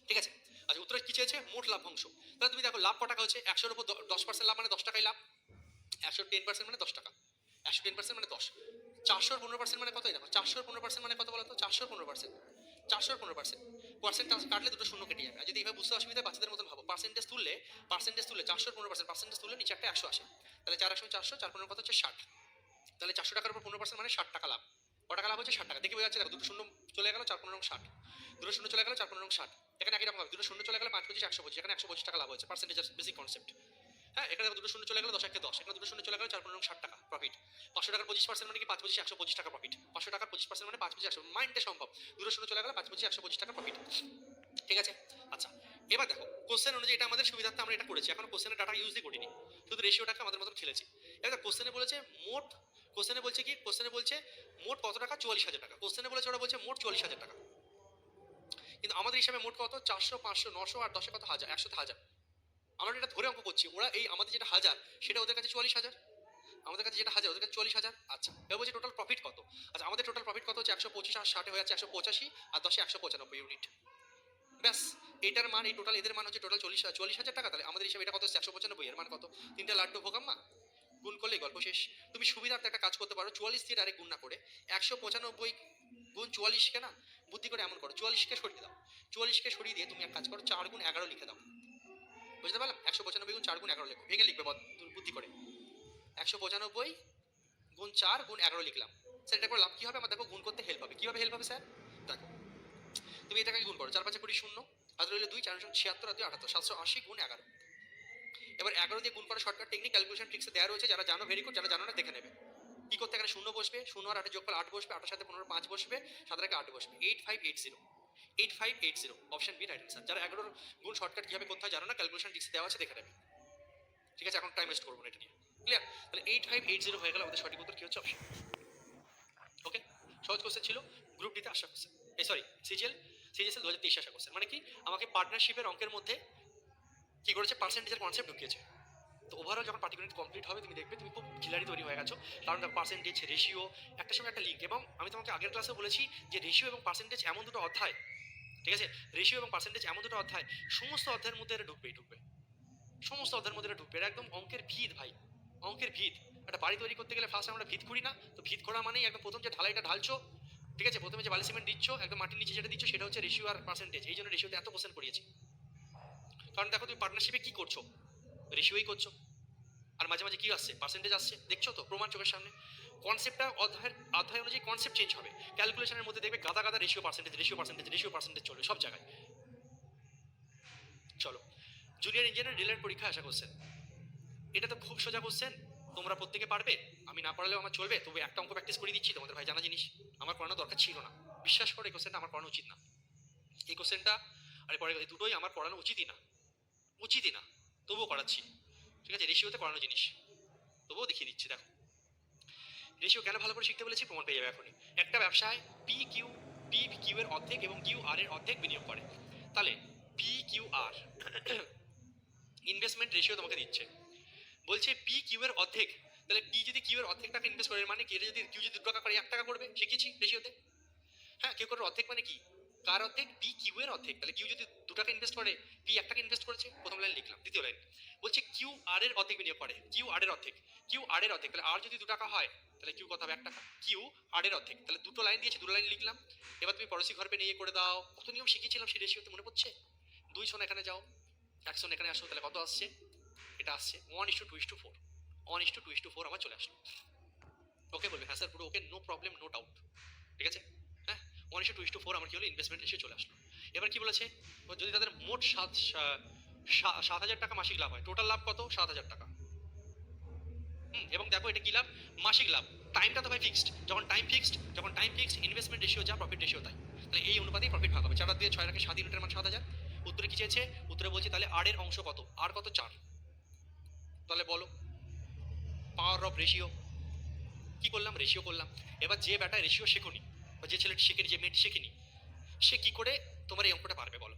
ঠিক আছে। আচ্ছা, উত্তরে কি চেয়েছে? মোট লাভাংশ। তাহলে তুমি দেখো লাভ ক টাকা হচ্ছে? 100-এর উপর 10% লাভ মানে 10 টাকাই লাভ। 100 10% মানে 10 টাকা, 100 10% মানে 10। 400 15% মানে কত? দেখো 400 15% মানে কত বলো তো? 400 15%, 400 15%, পার্সেন্ট কাটলে দুটো শূন্য কেটে যাবে। আর যদি এইভাবে বুঝতে অসুবিধা, বাচ্চাদের মতন ভাবো, পার্সেন্টেজ তুললে 400 15%, পার্সেন্টেজ তুললে নিচে একটা 100 আসে। তাহলে 4 100 400, 4 15 কত হচ্ছে? 60। তাহলে 400 টাকার উপর 15% মানে 60 টাকা লাভ। ক টাকা লাভ হচ্ছে? 60 টাকা। দেখে বোঝা যাচ্ছে, দেখো দুটো শূন্য চলে গেল, 4 15 60, দুটো শূন্য চলে গেল, 4 15 60। এখানে একই রকম হবে, দুটো শূন্য চলে গেল, 5 25 125, এখানে 125 টাকা লাভ হয়েছে। Percentage basic concept. হ্যাঁ, এখানে দেখো দুটো শূন্য চলে গেল, 10 1 10, এখানে দুটো শূন্য চলে গেল, 4 15 60 টাকা প্রফিট। 500 টাকার 25% মানে কি? 5 25 125 টাকা প্রফিট। 500 টাকার 25% মানে 5 25 100, মাইন্ডে সম্ভব। দুটো শূন্য চলে গেল, 5 25 125 টাকা প্রফিট, ঠিক আছে। আচ্ছা, এবার দেখো কোশ্চেন অনুযায়ী এটা আমাদের সুবিধার্থে আমরা এটা করেছি, এখন কোশ্চেনের ডাটা ইউজই করিনি, শুধু রেশিওটাকে আমাদের মতন খেলেছি। এবার কোশ্চেনে বলেছে মোট, কোশ্চেনে বলছে কি? কোশ্চেনে বলছে মোট কত টাকা? 44,000 টাকা। কোশ্চেনে বলেছে, ওরা বলছে মোট 44,000 টাকা, কিন্তু আমাদের হিসাবে মোট কত? 400 500 900 আর 10 কত? 1000, 100 তে 1000। আমরা এটা ধরে অঙ্ক করছি, ওরা এই আমাদের যেটা 1000 সেটা ওদের কাছে 44,000, আমাদের কাছে যেটা 1000 ওদের কাছে 44,000। আচ্ছা, এবার বলছে টোটাল প্রফিট কত? আচ্ছা, আমাদের টোটাল প্রফিট কত হচ্ছে? 125 আর 60 হয়ে যাচ্ছে 185, আর 10 195 ইউনিট। ব্যাস, এটার মান, এই টোটাল এদের মান হচ্ছে টোটাল 44,000 টাকা। তাহলে আমাদের হিসাবে এটা কত? 195, এর মান কত? 3টা লাড্ডু ভোগাম্মা, গুণ করলেই গল্প শেষ। তুমি সুবিধার্থে একটা কাজ করতে পারো, 44 দিয়ে ডাইরেক্ট গুণ না করে 195 গুণ 44কে না বুদ্ধি করে এমন করো, 44কে সরিয়ে দাও। 44কে সরিয়ে দিয়ে তুমি এক কাজ করো, 4 গুণ 11 লিখে দাও। বুঝতে পারলাম? 195 গুণ 4 গুণ 11 লিখো, ভেঙে লিখবে বুদ্ধি করে। 195 গুণ 4 গুণ 11 লিখলাম। স্যার এটা করে লাভ কি হবে? আমার দেখো গুণ করতে হেল্প হবে। কিভাবে হেল্প হবে স্যার? দেখো, তুমি এটাকে গুণ করো, 4 5 20 শূন্য, হাত রইলে 2, 4 76 আর 2 78, 780 গুণ 11। এবার 11 দিয়ে গুণ করা শর্টকাট টেকনিক ক্যালকুলেশন ট্রিক্সে দেওয়া রয়েছে, যারা জানো ভেরি গুড, যারা জানো না দেখে নেবে। কি করতে? এখানে শূন্য বসবে, শূন্য আর 8 যোগফল 8 বসবে, 8 সাথে 15 5 বসবে, 7 আর 8 বসবে, 8580, 8580 অপশন বি রাইট অ্যান্সার। যারা 11 গুণ শর্টকাট কিভাবে করতে হয় জানো না, ক্যালকুলেশন ট্রিক্সে দেওয়া আছে, দেখে নেবে। ঠিক আছে, এখন টাইম ওয়েস্ট করবো না এটা নিয়ে। ক্লিয়ার? তাহলে 8580 হয়ে গেল আমাদের সঠিক উত্তর কি হচ্ছে অপশন। ওকে, সহজ কোশ্চেন ছিল, গ্রুপ ডিতে আসা কোশ্চেন, এই সরি সিজিএসএল 2023 আসা কোশ্চেন। মানে কি, আমাকে পার্টনারশিপের অঙ্কের মধ্যে কি করেছে, পার্সেন্টেজের কনসেপ্ট ঢুকিয়েছে। তো ওভারঅল যখন পার্টিকুলার কমপ্লিট হবে তুমি দেখবে তুমি খুব ক্লিয়ারি তৈরি হয়ে গেছো, কারণ পার্সেন্টেজ রেশিও একটা সঙ্গে একটা লিঙ্ক। এবং আমি তোমাকে আগের ক্লাসে বলেছি যে রেশিও এবং পার্সেন্টেজ এমন দুটো অধ্যায়, ঠিক আছে, রেশিও এবং পার্সেন্টেজ এমন দুটো অধ্যায়, সমস্ত অধ্যায়ের মধ্যে এটা ঢুকবে, সমস্ত অধ্যায়ের মধ্যে এটা ঢুকবে। এটা একদম অঙ্কের ভিত ভাই, অঙ্কের ভিত। একটা বাড়ি তৈরি করতে গেলে ফার্স্ট আমরা ভিত করি না? তো ভিত করা মানেই একদম প্রথম যে ঢালাইটা ঢালছো, ঠিক আছে, প্রথমে যে বালি সিমেন্ট দিচ্ছ একদম মাটির নিচে যেটা দিচ্ছ সেটা হচ্ছে রেশিও আর পার্সেন্টেজ। এই জন্য রেশিওতে এত কোশ্চেন পড়িয়েছি, কারণ দেখো তুমি পার্টনারশিপে কি করছো, রেশিওই করছো, আর মাঝে মাঝে কি আসছে, পার্সেন্টেজ আসছে, দেখছো তো প্রমাণ চোখের সামনে। কনসেপ্টটা অধ্যায় অনুযায়ী কনসেপ্ট চেঞ্জ হবে। ক্যালকুলেশনের মধ্যে দেখবে গাদা গাদা ratio percentage ratio percentage ratio percentage চলবে সব জায়গায়। চলো, জুনিয়র ইঞ্জিনিয়ার রিলেটেড পরীক্ষা আসা কোশ্চেন। এটা তো খুব সোজা কোশ্চেন, তোমরা প্রত্যেকে পারবে, আমি না পড়ালেও আমার চলবে, তবে একটা অঙ্ক প্র্যাকটিস করে দিচ্ছি তোমাদের ভাই, জানা জিনিস আমার পড়ানো দরকার ছিল না, বিশ্বাস করে এই কোশ্চেনটা আমার পড়ানো উচিত না। এই কোশ্চেনটা আরে পরে এই দুটোই আমার পড়ানো উচিতই না, উচিতই না, তবুও করাচ্ছি, ঠিক আছে, রেশিওতে করানো জিনিস, তবুও দেখিয়ে দিচ্ছি। দেখো, রেশিও কেন ভালো করে শিখতে বলেছি প্রমাণ পেয়ে যাবে এখনই। একটা ব্যবসায় পি কিউ এর অর্ধেক এবং কিউ আর এর অর্ধেক বিনিয়োগ করে, তাহলে P Q R investment ratio তোমাকে দিচ্ছে, বলছে পি কিউ এর অর্ধেক। তাহলে পি যদি কিউ এর অর্ধেক টাকা ইনভেস্ট করে, মানে কি, এটা যদি কিউ যদি 2 টাকা করে 1 টাকা করবে, শিখেছি রেশিওতে। হ্যাঁ, কিউ করে অর্ধেক মানে কি, কার অর্ধেক, পি কিউ এর অর্ধেক। তাহলে কিউ যদি 2 টাকা ইনভেস্ট করে, পি 1 টাকা ইনভেস্ট করেছে, প্রথম লাইন লিখলাম। দ্বিতীয় লাইন বলছে কিউ আর এর অর্ধেক বিনিয়োগ করে, কিউ আর এর অর্ধেক, কিউ আর এর অর্ধেক, তাহলে আর যদি 2 টাকা হয় তাহলে কিউ কত হবে, 1 টাকা, কিউ আর এর অর্ধেক। তাহলে দুটো লাইন দিয়েছে, দুটো লাইন লিখলাম। এবার তুমি পড়োশি ঘর পে নিয়ে করে দাও, কত নিয়ম শিখিয়েছিলাম সেই রেশিওতে মনে পড়ছে। 2 শোন এখানে যাও, 1 শোন এখানে আসো, তাহলে কত আসছে, এটা আসছে 1:2:4, 1:2:4 আমার চলে আসলো। ওকে বলবে হ্যাঁ স্যার পুরো ওকে, নো প্রবলেম নো ডাউট, ঠিক আছে। হ্যাঁ, 1:2:4 আমার কি হলো, ইনভেস্টমেন্ট এসে চলে আসলো। এবার কি বলেছে, যদি তাদের মোট 7,000 টাকা মাসিক লাভ হয়, টোটাল লাভ কত, 7,000 টাকা। এবং দেখো এটা কি লাভ, মাসিক লাভ। টাইমটা তো ভাই ফিক্সড, যখন টাইম ফিক্সড ইনভেস্টমেন্ট রেশিও যা প্রফিট রেশিও তাই, তাহলে এই অনুপাতেই প্রফিট ভাগ হবে। 4 দিয়ে 6 রাখে 7 ইউনিটের মান 7,000। উত্তরে কি চেয়েছে, উত্তরে বলছে তাহলে আর এর অংশ কত, আর কত 4, তাহলে বলো পাওয়ার অফ রেশিও। কি করলাম, রেশিও করলাম। এবার যে ব্যাটা রেশিও শেখনি, বা যে ছেলেটি শেখেনি, যে মেয়েটি শেখেনি, সে কি করে তোমার এই অঙ্কটা পারবে বলো।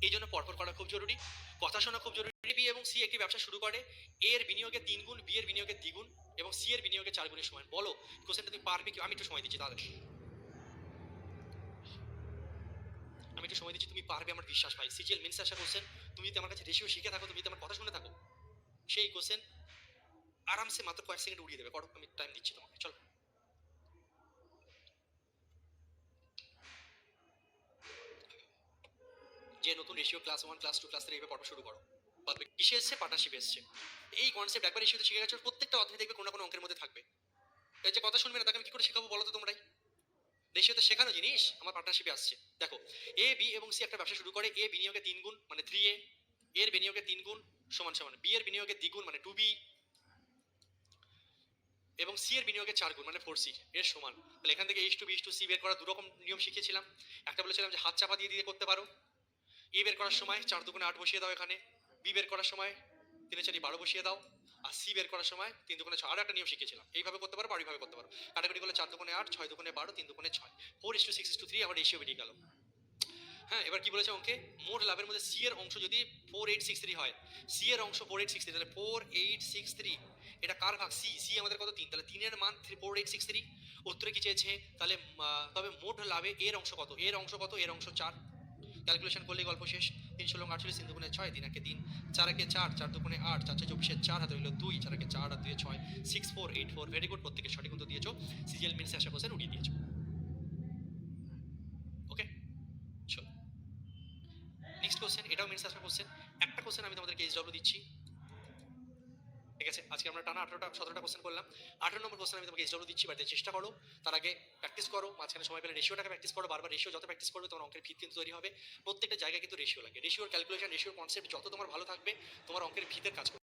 এই জন্য পরপর করা খুব জরুরি, কথা শোনা খুব জরুরি। বি এবং সি একটি ব্যবসা শুরু করে, এ এর বিনিয়োগে 3 গুণ, বি এর বিনিয়োগে 2 গুণ এবং সি এর বিনিয়োগে 4 গুণের সমান। বলো কোশ্চেনটা তুমি পারবে কি, আমি একটু সময় দিচ্ছি তাহলে, আমি একটু সময় দিচ্ছি, তুমি পারবে আমার বিশ্বাস ভাই। সিজিএল মেন্স আসা কোশ্চেন, তুমি যদি আমার কাছে রেশিও শিখে থাকো, তুমি যদি আমার কথা শুনে থাকো, সেই কোশ্চেন আরামসে মাত্র কয়েক সেকেন্ড উড়িয়ে দেবে। করো, আমি টাইম দিচ্ছি তোমাকে, চলো। যে নতুন রেশিও ক্লাস 1 ক্লাস 2 ক্লাস 3 এইভাবে পড়া শুরু করো, বাদবে কিসে এসছে, পার্টনারশিপ এসছে। এই কনসেপ্ট একবার রেশিওতে শিখে গেছো, প্রত্যেকটা অধ্যায় দেখবে কোনো না কোনো অঙ্কের মধ্যে থাকবে। এই যে কথা শুনবে না তাকে আমি কি করে শেখাবো বলো তো তোমরাই। রেশিওতে শেখানো জিনিস আমার পার্টনারশিপে আসছে। দেখো, এ বি এবং সি একটা ব্যবসা শুরু করে, এ বিনিয়োগে 3 গুণ মানে 3A, এর বিনিয়োগে 3 গুণ সমান সমান বি এর বিনিয়োগে দ্বিগুণ মানে 2B, এবং সি এর বিনিয়োগে 4 গুণ মানে 4C এর সমান। তাহলে এখান থেকে H2B/C বের করা দু রকম নিয়ম শিখিয়েছিলাম। একটা বলেছিলাম যে হাত চাপা দিয়ে দিয়ে করতে পারো, এ বের করার সময় 4 দুগুণে 8 বসিয়ে দাও এখানে, বি বের করার সময় 3 4 12 বসিয়ে দাও, আর সি বের করার সময় 3 দুগুণে 6। আর একটা নিয়ম শিখেছিলাম, এইভাবে করতে পারো, এইভাবে করতে পারো। কাটাকুটি করলে 4 দুগুণে 8, 6 দুগুণে 12, 3 দুগুণে 6, 4:6:3 আমার রেশিও বেরিয়ে গেল। হ্যাঁ, এবার কি বলেছে অঙ্কে, মোট লাভের মধ্যে সি এর অংশ যদি 4863 হয়, সি এর অংশ 4863, তাহলে 4863 এটা কার ভাগ, সি, সি আমাদের কত 3, তাহলে 3 এর মান 4863। উত্তরে কি চেয়েছে, তাহলে তবে মোট লাভে এর অংশ কত, এর অংশ কত, এর অংশ 4। ক্যালকুলেশন করলে গল্প শেষ। 3 ষোলো 48, 3 দুগুণে 6, 3 একে 3, 4 একে 4, 4 দুগুণে 8, 4 6 24, 4 হাতে হইল 2, 4 একে 4 আর 2 6, 6484। ভেরি গুড, প্রত্যেকে সঠিক উত্তর দিয়েছো। সিজিএল মিনসে আসা কোশ্চেন উড়িয়ে দিয়েছো। ওকে, চলো নেক্সট কোশ্চেন, এটাও মেন্স আসা কোশ্চেন। একটা কোশ্চেন আমি তোমাদেরকে এইচডব্লিউ দিচ্ছি, ঠিক আছে। আজকে আমরা টানা 18টা 17টা কোশ্চেন করলাম। 18 নম্বর কোশ্চেন আমি তোমাকে এইচডব্লিউ দিচ্ছি, বাড়িতে চেষ্টা করো, তার আগে প্র্যাকটিস করো, মাঝখানে সময় পেলে রেশিওটাকে প্র্যাকটিস করো বারবার। রেশিও যত প্র্যাকটিস করবে তোমার অঙ্কের ভিত কিন্তু তৈরি হবে। প্রত্যেকটা জায়গায় কিন্তু রেশিও লাগে, রেশিওর ক্যালকুলেশন, রেশিওর কনসেপ্ট যত তোমার ভালো থাকবে, তোমার অঙ্কের ভিতের কাজ করবে।